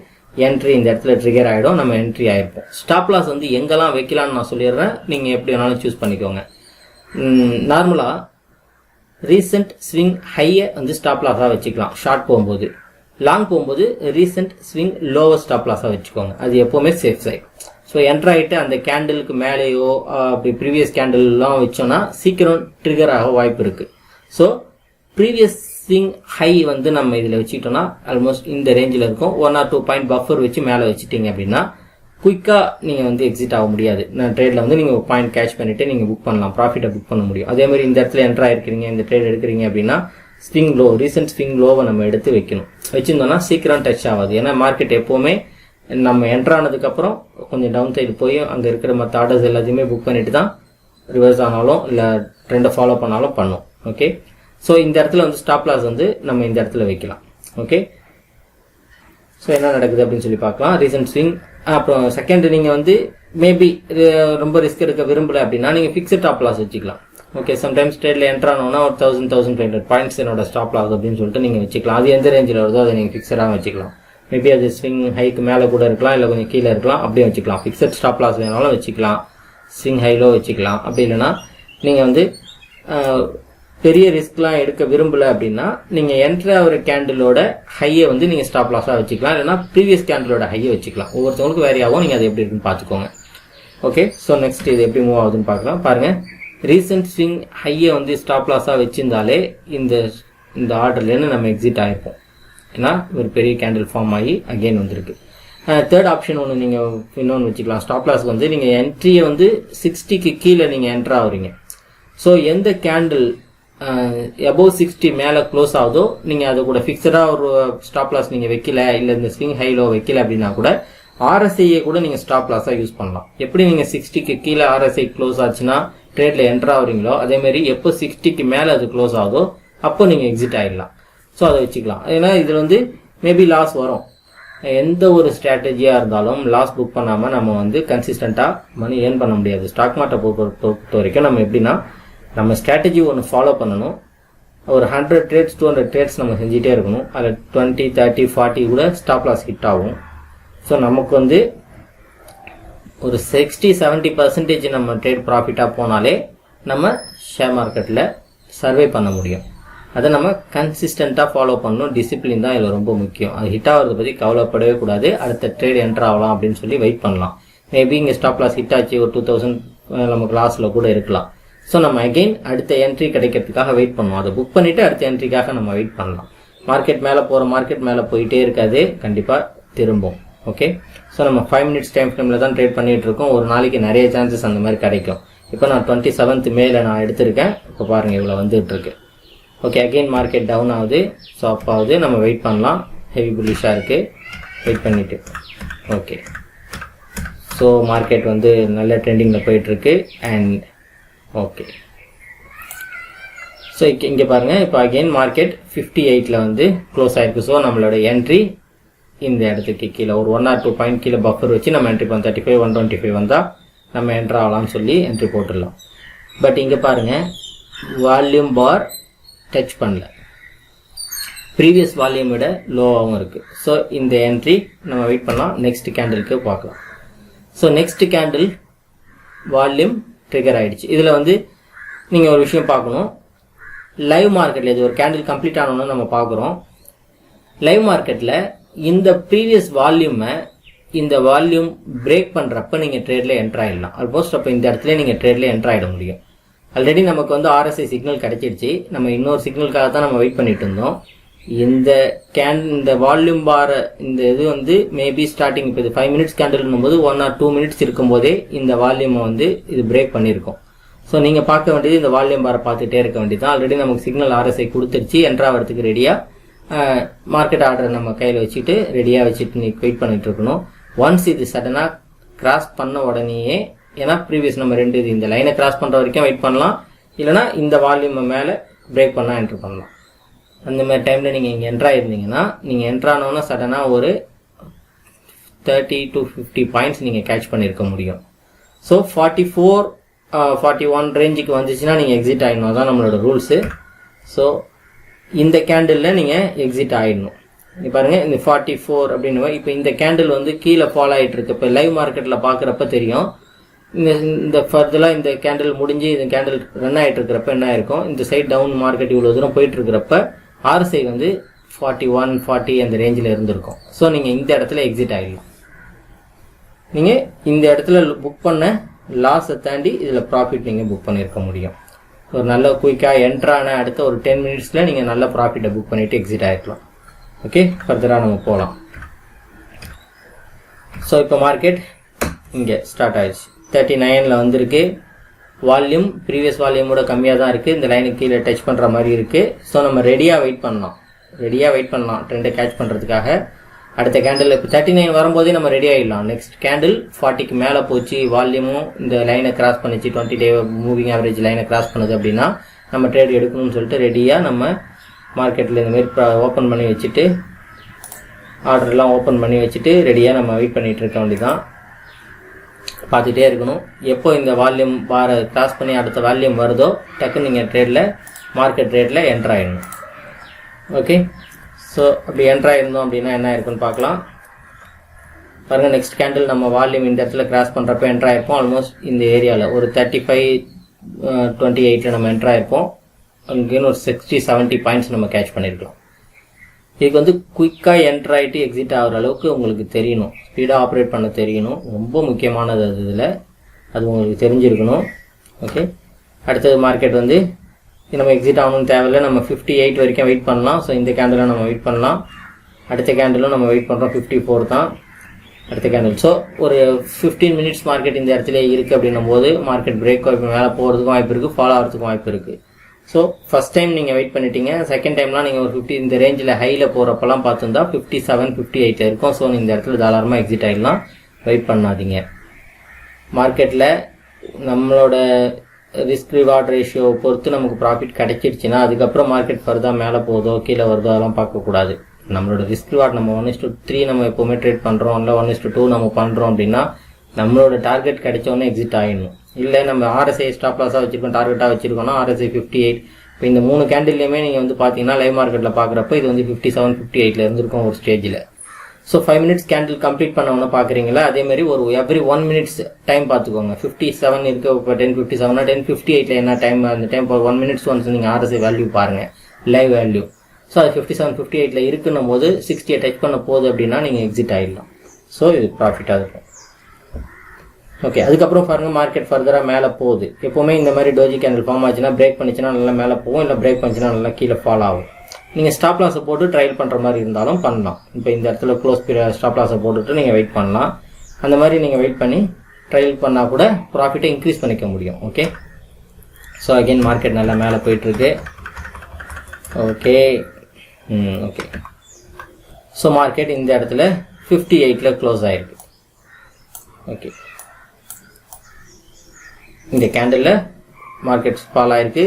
என்ட்ரி இந்த இடத்துல ட்ரிகர் ஆகிடும். நம்ம என்ட்ரி ஆகிருப்போம். ஸ்டாப் லாஸ் வந்து எங்கெல்லாம் வைக்கலான்னு நான் சொல்லிடுறேன். நீங்கள் எப்படி வேணாலும் சூஸ் பண்ணிக்கோங்க. நார்மலாக ரீசெண்ட் ஸ்விங் ஹையை வந்து ஸ்டாப் லாஸாக வச்சுக்கலாம் ஷார்ட் போகும்போது. லாங் போகும்போது ரீசெண்ட் ஸ்விங் லோவர் ஸ்டாப் லாஸாக வச்சுக்கோங்க. அது எப்போவுமே சேஃப் சைட். ஸோ என்ட்ரு ஆகிட்டு அந்த கேண்டிலுக்கு மேலேயோ அப்படி ப்ரீவியஸ் கேண்டில்லாம் வச்சோன்னா சீக்கிரம் ட்ரிகர் ஆக வாய்ப்பு இருக்குது. ஸோ ப்ரீவியஸ் ஸ்விங் ஹை வந்து நம்ம இதில் வச்சுக்கிட்டோம்னா ஆல்மோஸ்ட் இந்த ரேஞ்சில் இருக்கும். 1 or 2 பாயிண்ட் பஃபர் வச்சு மேலே வச்சுட்டீங்க அப்படின்னா குயிக்காக நீங்கள் வந்து எக்ஸிட் ஆக முடியாது. நான் ட்ரேடில் வந்து நீங்கள் பாயிண்ட் கேட்ச் பண்ணிவிட்டு நீங்கள் புக் பண்ணலாம், ப்ராஃபிட்டை புக் பண்ண முடியும். அதே மாதிரி இந்த இடத்துல என்ட்ரு ஆகிருக்கிறீங்க, இந்த ட்ரேட் எடுக்கிறீங்க அப்படின்னா ஸ்விங் லோ, ரீசெண்ட் ஸ்விங் லோவை நம்ம எடுத்து வைக்கணும். வச்சுருந்தோம்னா சீக்கிரம் டச் ஆகாது. ஏன்னா மார்க்கெட் எப்போவுமே நம்ம என்ட்ரானதுக்கப்புறம் கொஞ்சம் டவுன் சைடு போய் அங்கே இருக்கிற மற்ற ஆர்டர்ஸ் எல்லாத்தையுமே புக் பண்ணிட்டு தான் ரிவர்ஸ் ஆனாலும் இல்லை ட்ரெண்டை ஃபாலோ பண்ணாலும் பண்ணும். ஓகே, ஸோ இந்த இடத்துல வந்து ஸ்டாப் லாஸ் வந்து நம்ம இந்த இடத்துல வைக்கலாம். ஓகே, ஸோ என்ன நடக்குது அப்படின்னு சொல்லி பார்க்கலாம். Recent swing. அப்புறம் செகண்ட், நீங்கள் வந்து மேபி ரொம்ப ரிஸ்க் எடுக்க விரும்பலை அப்படின்னா நீங்கள் ஃபிக்ஸட் ஸ்டாப் லாஸ் வச்சுக்கலாம். ஓகே, சம்டைம்ஸ் ட்ரேடில் என்ட்ரானோன்னா ஒரு 1000-1500 பாயிண்ட்ஸ் என்னோட ஸ்டாப் லாஸ் அப்படின்னு சொல்லிட்டு நீங்கள் வச்சுக்கலாம். அது எந்த ரேஞ்சில் வருதோ அதை நீங்கள் ஃபிக்ஸடாக வச்சுக்கலாம். மேபி அது ஸ்விங் ஹைக்கு மேலே கூட இருக்கலாம், இல்லை கொஞ்சம் கீழே இருக்கலாம், அப்படியே வச்சுக்கலாம். ஃபிக்ஸட் ஸ்டாப் லாஸ் வேணாலும் வச்சுக்கலாம், ஸ்விங் ஹைலோ வச்சுக்கலாம். அப்படி இல்லைன்னா நீங்கள் வந்து பெரிய ரிஸ்க்லாம் எடுக்க விரும்பலை அப்படின்னா நீங்கள் என்ட்ரு ஒரு கேண்டிலோட ஹையை வந்து நீங்கள் ஸ்டாப் லாஸாக வச்சுக்கலாம், இல்லைனா ப்ரீவியஸ் கேண்டிலோட ஹையை வச்சுக்கலாம். ஒவ்வொருத்தவங்களுக்கு வேரி ஆகும். நீங்கள் அது எப்படி இருக்குன்னு பார்த்துக்கோங்க. ஓகே, ஸோ நெக்ஸ்ட் இது எப்படி மூவ் ஆகுதுன்னு பார்க்கலாம். பாருங்கள், ரீசெண்ட் ஸ்விங் ஹையை வந்து ஸ்டாப் லாஸாக வச்சிருந்தாலே இந்த ஆர்டர்லேருந்து நம்ம எக்ஸிட் ஆகிருப்போம். ஏன்னா ஒரு பெரிய கேண்டில் ஃபார்ம் ஆகி அகெயின் வந்துருக்கு. தேர்ட் ஆப்ஷன் ஒன்று நீங்கள் இன்னொன்று வச்சுக்கலாம். ஸ்டாப் லாஸ் வந்து நீங்கள் என்ட்ரியை வந்து 60க்கு கீழே நீங்கள் என்ட்ரு ஆகுறீங்க. ஸோ எந்த கேண்டில் above 60 மேலே க்ளோஸ் ஆகுதோ நீங்கள் அது கூட ஃபிக்ஸடாக ஒரு ஸ்டாப் லாஸ் நீங்கள் வைக்கல, இல்லை இந்த ஸ்விங் ஹைலோ வைக்கல அப்படின்னா கூட ஆர்எஸ்ஐயை கூட நீங்கள் ஸ்டாப் லாஸாக யூஸ் பண்ணலாம். எப்படி நீங்கள் 60க்கு கீழே ஆர்எஸ்ஐ க்ளோஸ் ஆச்சுன்னா ட்ரேடில் என்ட்ரு ஆகுறீங்களோ அதேமாதிரி எப்போ 60க்கு மேலே அது க்ளோஸ் ஆகுதோ அப்போ நீங்கள் எக்ஸிட் ஆகிடலாம். ஸோ அதை வச்சுக்கலாம். ஏன்னா இதில் வந்து மேபி லாஸ் வரும். எந்த ஒரு ஸ்ட்ராட்டஜியாக இருந்தாலும் லாஸ் புக் பண்ணாமல் நம்ம வந்து கன்சிஸ்டண்ட்டாக மணி ஏர்ன் பண்ண முடியாது. ஸ்டாக் மார்க்கெட்டை பொறுத்த வரைக்கும் நம்ம எப்படின்னா நம்ம ஸ்ட்ராட்டஜி ஒன்று ஃபாலோ பண்ணணும். ஒரு 100 ட்ரேட்ஸ் 200 ட்ரேட்ஸ் நம்ம செஞ்சிட்டே இருக்கணும். அதில் 20, 30, 40 கூட ஸ்டாப் லாஸ் ஹிட் ஆகும். ஸோ நமக்கு வந்து ஒரு 60-70% நம்ம ட்ரேட் ப்ராஃபிட்டாக போனாலே நம்ம ஷேர் மார்க்கெட்டில் சர்வே பண்ண முடியும். அதை நம்ம கன்சிஸ்டண்ட்டாக ஃபாலோ பண்ணணும். டிசிப்ளின் தான் இதில் ரொம்ப முக்கியம். அது ஹிட் ஆகிறத பற்றி கவலைப்படவே கூடாது. அடுத்த ட்ரேட் என்ட்ரு ஆகலாம் அப்படின்னு சொல்லி வெயிட் பண்ணலாம். மேபி இங்கே ஸ்டாப் லாஸ் ஹிட் ஆச்சு, ஒரு 2000 நமக்கு லாஸில் கூட இருக்கலாம். ஸோ நம்ம அகெயின் அடுத்த என்ட்ரி கிடைக்கிறதுக்காக வெயிட் பண்ணுவோம். அதை புக் பண்ணிவிட்டு அடுத்த என்ட்ரிக்காக நம்ம வெயிட் பண்ணலாம். மார்க்கெட் மேலே போயிட்டே இருக்காது, கண்டிப்பாக திரும்பும். ஓகே, ஸோ நம்ம 5 minutes டைம் ஃப்ரேமில் தான் ட்ரேட் பண்ணிகிட்டு இருக்கோம். ஒரு நாளைக்கு நிறைய சான்சஸ் அந்த மாதிரி கிடைக்கும். இப்போ நான் 27th மேல நான் எடுத்திருக்கேன். இப்போ பாருங்கள் இவ்வளோ வந்துட்டு இருக்கு. ஓகே, அகெயின் மார்க்கெட் டவுன் ஆகுது, ஸ்டாப் ஆகுது. நம்ம வெயிட் பண்ணலாம். ஹெவி புல்லிஷாக இருக்குது, வெயிட் பண்ணிவிட்டு. ஓகே, ஸோ மார்க்கெட் வந்து நல்ல ட்ரெண்டிங்கில் போயிட்டுருக்கு. அண்ட் ஓகே, ஸோ இங்கே பாருங்கள், இப்போ அகெயின் மார்க்கெட் 58ல் வந்து க்ளோஸ் ஆகிருக்கு. ஸோ நம்மளோட என்ட்ரி இந்த இடத்துக்கு கீழே ஒரு 1 or 2 பாயிண்ட் கீழே பஃபர் வச்சு நம்ம என்ட்ரி பண்ண 35, 125 வந்தால் நம்ம என்ட்ரு ஆகலாம்னு சொல்லி என்ட்ரி போட்டுடலாம். பட் இங்கே பாருங்கள், வால்யூம் பார் டச் பண்ணல, ப்ரீவியஸ் வால்யூம் விட லோவாகவும் இருக்குது. ஸோ இந்த என்ட்ரி நம்ம வெயிட் பண்ணலாம். நெக்ஸ்ட் கேண்டிலுக்கு பார்க்கலாம். So next candle volume trigger ஆகிடுச்சு. இதில் வந்து நீங்கள் ஒரு விஷயம் பார்க்கணும். லைவ் மார்க்கெட்டில் இது ஒரு கேண்டில் கம்ப்ளீட் ஆனோன்னு நம்ம பார்க்குறோம். லைவ் மார்க்கெட்டில் இந்த ப்ரீவியஸ் வால்யூமை இந்த வால்யூம் பிரேக் பண்ணுறப்ப நீங்கள் ட்ரேடில் என்ட்ரு ஆகிடலாம். ஆல்மோஸ்ட் அப்போ இந்த இடத்துல நீங்கள் ட்ரேடில் என்ட்ரு ஆகிட முடியும். ஆல்ரெடி நமக்கு வந்து ஆர்எஸ்ஐ சிக்னல் கிடைச்சிடுச்சு. நம்ம இன்னொரு சிக்னலுக்காக தான் நம்ம வெயிட் பண்ணிட்டு இருந்தோம். இந்த வால்யூம் பார் இந்த இது வந்து மேபி ஸ்டார்டிங் இப்போ இது 5 minutes கேண்டில்னும் போது 1 or 2 minutes இருக்கும்போதே இந்த வால்யூமை வந்து இது பிரேக் பண்ணியிருக்கோம். ஸோ நீங்கள் பார்க்க வேண்டியது இந்த வால்யூம் பாரை பார்த்துட்டே இருக்க வேண்டியது தான். ஆல்ரெடி நமக்கு சிக்னல் ஆர்எஸ்ஐ கொடுத்துருச்சு. என்ட்ரு ஆகிறதுக்கு ரெடியாக மார்க்கெட் ஆர்டரை நம்ம கையில் வச்சுட்டு ரெடியாக வச்சுட்டு நீ வெயிட் பண்ணிட்டு இருக்கணும். ஒன்ஸ் இது சடனாக கிராஸ் பண்ண உடனேயே, ஏன்னா ப்ரீவியஸ் நம்ம இது இந்த லைனை கிராஸ் பண்ணுற வரைக்கும் வெயிட் பண்ணலாம், இல்லைனா இந்த வால்யூமை மேலே பிரேக் பண்ணால் என்ட்ரு பண்ணலாம். அந்த மாதிரி டைமில் நீங்கள் இங்கே என்ட்ரு ஆகிருந்தீங்கன்னா நீங்கள் என்ட்ரு ஆனோன்னா சடனாக ஒரு 30 to 50 பாயிண்ட்ஸ் நீங்கள் கேட்ச் பண்ணியிருக்க முடியும். ஸோ 44, 41 ரேஞ்சுக்கு வந்துச்சுன்னா நீங்கள் எக்ஸிட் ஆகிடணும். அதான் நம்மளோட ரூல்ஸு. ஸோ இந்த கேண்டிலில் நீங்கள் எக்ஸிட் ஆகிடணும். நீ பாருங்கள், இந்த 44 அப்படின்னு இப்போ இந்த கேண்டில் வந்து கீழே ஃபாலோ ஆகிட்டு இருக்கு. இப்போ லைவ் மார்க்கெட்டில் பார்க்குறப்ப தெரியும் இந்த ஃபர்தராக இந்த கேண்டில் முடிஞ்சு இந்த கேண்டில் ரன் ஆகிட்டு இருக்கிறப்ப என்ன ஆயிருக்கும், இந்த சைட் டவுன் மார்க்கெட் இவ்வளோ தூரம் போயிட்டு இருக்கிறப்ப RSI வந்து 41 40 அந்த ரேஞ்சில் இருந்திருக்கும். ஸோ நீங்கள் இந்த இடத்துல எக்ஸிட் ஆகிடலாம். நீங்கள் இந்த இடத்துல புக் பண்ண லாஸை தாண்டி இதில் ப்ராஃபிட் நீங்கள் புக் பண்ணியிருக்க முடியும். ஒரு நல்ல குயிக்காக என்ட்ரான அடுத்த ஒரு 10 மினிட்ஸில் நீங்கள் நல்ல ப்ராஃபிட்டை புக் பண்ணிவிட்டு எக்ஸிட் ஆகிருக்கலாம். ஓகே, ஃபர்தராக நம்ம போகலாம். ஸோ இப்போ மார்க்கெட் இங்கே ஸ்டார்ட் ஆயிடுச்சு. 39ல் வந்திருக்கு. வால்யூம் ப்ரீவியஸ் வால்யூமோட கம்மியாக தான் இருக்குது. இந்த லைனுக்கு கீழே டச் பண்ணுற மாதிரி இருக்குது. ஸோ நம்ம ரெடியாக வெயிட் பண்ணலாம் ட்ரெண்டை கேட்ச் பண்ணுறதுக்காக. அடுத்த கேண்டில் இப்போ 39 வரும்போதே நம்ம ரெடி ஆகிடலாம். நெக்ஸ்ட் கேண்டில் 40க்கு மேலே போச்சு, வால்யூமும் இந்த லைனை கிராஸ் பண்ணிச்சு, 20 டே மூவிங் ஆவரேஜ் லைனை கிராஸ் பண்ணுது அப்படின்னா நம்ம ட்ரேட் எடுக்கணும்னு சொல்லிட்டு ரெடியாக நம்ம மார்க்கெட்டில் இந்தமாரி ஓப்பன் பண்ணி வச்சுட்டு ஆர்டர்லாம் ஓப்பன் பண்ணி வச்சுட்டு ரெடியாக நம்ம வெயிட் பண்ணிகிட்டு இருக்க வேண்டியதான். பார்த்துட்டே இருக்கணும். எப்போ இந்த வால்யூம் பாரை கிராஸ் பண்ணி அடுத்த வால்யூம் வருதோ டக்குன்னு நீங்கள் மார்க்கெட் ட்ரேடில் என்ட்ரு ஆகிடணும். ஓகே, ஸோ அப்படி என்ட்ரு ஆகிருந்தோம் அப்படின்னா என்ன இருக்குன்னு பார்க்கலாம். பாருங்கள், நெக்ஸ்ட் கேண்டில் நம்ம வால்யூம் இந்த இடத்துல கிராஸ் பண்ணுறப்ப என்ட்ரு ஆகிருப்போம். ஆல்மோஸ்ட் இந்த ஏரியாவில் ஒரு 35-28 நம்ம என்ட்ரு ஆகிருப்போம். அங்கேன்னு ஒரு 60-70 பாயிண்ட்ஸ் நம்ம கேட்ச் பண்ணியிருக்கலாம். இதுக்கு வந்து குயிக்காக என்ட்ரு ஆகிட்டு எக்ஸிட் ஆகிற அளவுக்கு உங்களுக்கு தெரியணும், ஸ்பீடாக ஆப்ரேட் பண்ண தெரியணும். ரொம்ப முக்கியமானது அது. இதில் அது உங்களுக்கு தெரிஞ்சிருக்கணும். ஓகே, அடுத்தது மார்க்கெட் வந்து நம்ம எக்ஸிட் ஆகணும்னு தேவையில்லை. நம்ம 58 வரைக்கும் வெயிட் பண்ணலாம். ஸோ இந்த கேண்டிலும் நம்ம வெயிட் பண்ணலாம். அடுத்த கேண்டிலும் நம்ம வெயிட் பண்ணுறோம். 54 தான் அடுத்த கேண்டில். ஸோ ஒரு 15 மினிட்ஸ் மார்க்கெட் இந்த இடத்துல இருக்குது அப்படின்னும் போது மார்க்கெட் பிரேக் மேலே போகிறதுக்கும் வாய்ப்பு இருக்குது, ஃபாலோ ஆகிறதுக்கும் வாய்ப்பு இருக்குது. ஸோ ஃபஸ்ட் டைம் நீங்கள் வெயிட் பண்ணிட்டீங்க. செகண்ட் டைம்லாம் நீங்கள் ஒரு 50 இந்த ரேஞ்சில் ஹையில் போகிறப்பெல்லாம் பார்த்துருந்தா 57-58 இருக்கும். ஸோ இந்த இடத்துல தாராளமாக எக்ஸிட் ஆகிடலாம். வெயிட் பண்ணாதீங்க. மார்க்கெட்டில் நம்மளோட ரிஸ்க் ரிவார்ட் ரேஷியோ பொறுத்து நமக்கு ப்ராஃபிட் கிடைச்சிருச்சுன்னா அதுக்கப்புறம் மார்க்கெட் ஃபர்தா மேலே போதோ கீழே வருதோ அதெல்லாம் பார்க்கக்கூடாது. நம்மளோட ரிஸ்க் ரிவார்ட் நம்ம 1:3 நம்ம எப்போவுமே ட்ரேட் பண்ணுறோம், இல்லை 1:2 நம்ம பண்ணுறோம் அப்படின்னா நம்மளோட டார்கெட் கிடைச்சோன்னே எக்ஸிட் ஆகிடணும். இல்லை நம்ம RSI ஸ்டாப் லாஸாக வச்சுருக்கோம், டார்கெட்டாக வச்சுருக்கோம்னா RSI 58. இப்போ இந்த 3 கேண்டில்லையுமே நீங்கள் வந்து பார்த்தீங்கன்னா லைவ் மார்க்கெட்டில் பார்க்குறப்ப இது வந்து 57-58 இருந்திருக்கும் ஒரு ஸ்டேஜில். ஸோ 5 மினிட்ஸ் கேண்டில் கம்ப்ளீட் பண்ணவொன்னு பார்க்குறீங்களா, அதேமாதிரி ஒரு எவ்ரி 1 மினிட்ஸ் டைம் பார்த்துக்கோங்க. 57 இருக்குது, இப்போ 10:57னா 10:58 என்ன டைம், அந்த டைம் இப்போ 1 மினிட்ஸ் ஒன்ஸ் நீங்கள் RSI வேல்யூ பாருங்கள், லைவ் வேல்யூ. ஸோ அது 57-58 இருக்குன்னும் போது 60 டச் பண்ண போகுது அப்படின்னா நீங்கள் எக்ஸிட் ஆகிடலாம். ஸோ இது ப்ராஃபிட்டாக இருக்கும். ஓகே, அதுக்கப்புறம் பாருங்கள் மார்க்கெட் ஃபர்தராக மேலே போகுது. எப்போவுமே இந்த மாதிரி டோஜி கேண்டில் ஃபார்ம் ஆச்சுன்னா பிரேக் பண்ணிச்சுன்னா நல்லா மேலே போகும், இல்லை பிரேக் பண்ணிச்சுன்னா நல்லா கீழே ஃபால் ஆகும். நீங்கள் ஸ்டாப் லாஸை போட்டு ட்ரையல் பண்ணுற மாதிரி இருந்தாலும் பண்ணலாம். இப்போ இந்த இடத்துல க்ளோஸ் ஸ்டாப் லாஸை போட்டுட்டு நீங்கள் வெயிட் பண்ணலாம். அந்த மாதிரி நீங்கள் வெயிட் பண்ணி ட்ரையல் பண்ணால் கூட ப்ராஃபிட்டை இன்க்ரீஸ் பண்ணிக்க முடியும். ஓகே, ஸோ அகெயின் மார்க்கெட் நல்லா மேலே போயிட்டுருக்கு. ஓகே ஓகே, ஸோ மார்க்கெட் இந்த இடத்துல 58ல் க்ளோஸ் ஆகிருக்கு. ஓகே, இந்த கேண்டில் மார்க்கெட் ஃபால் ஆகிருக்கு,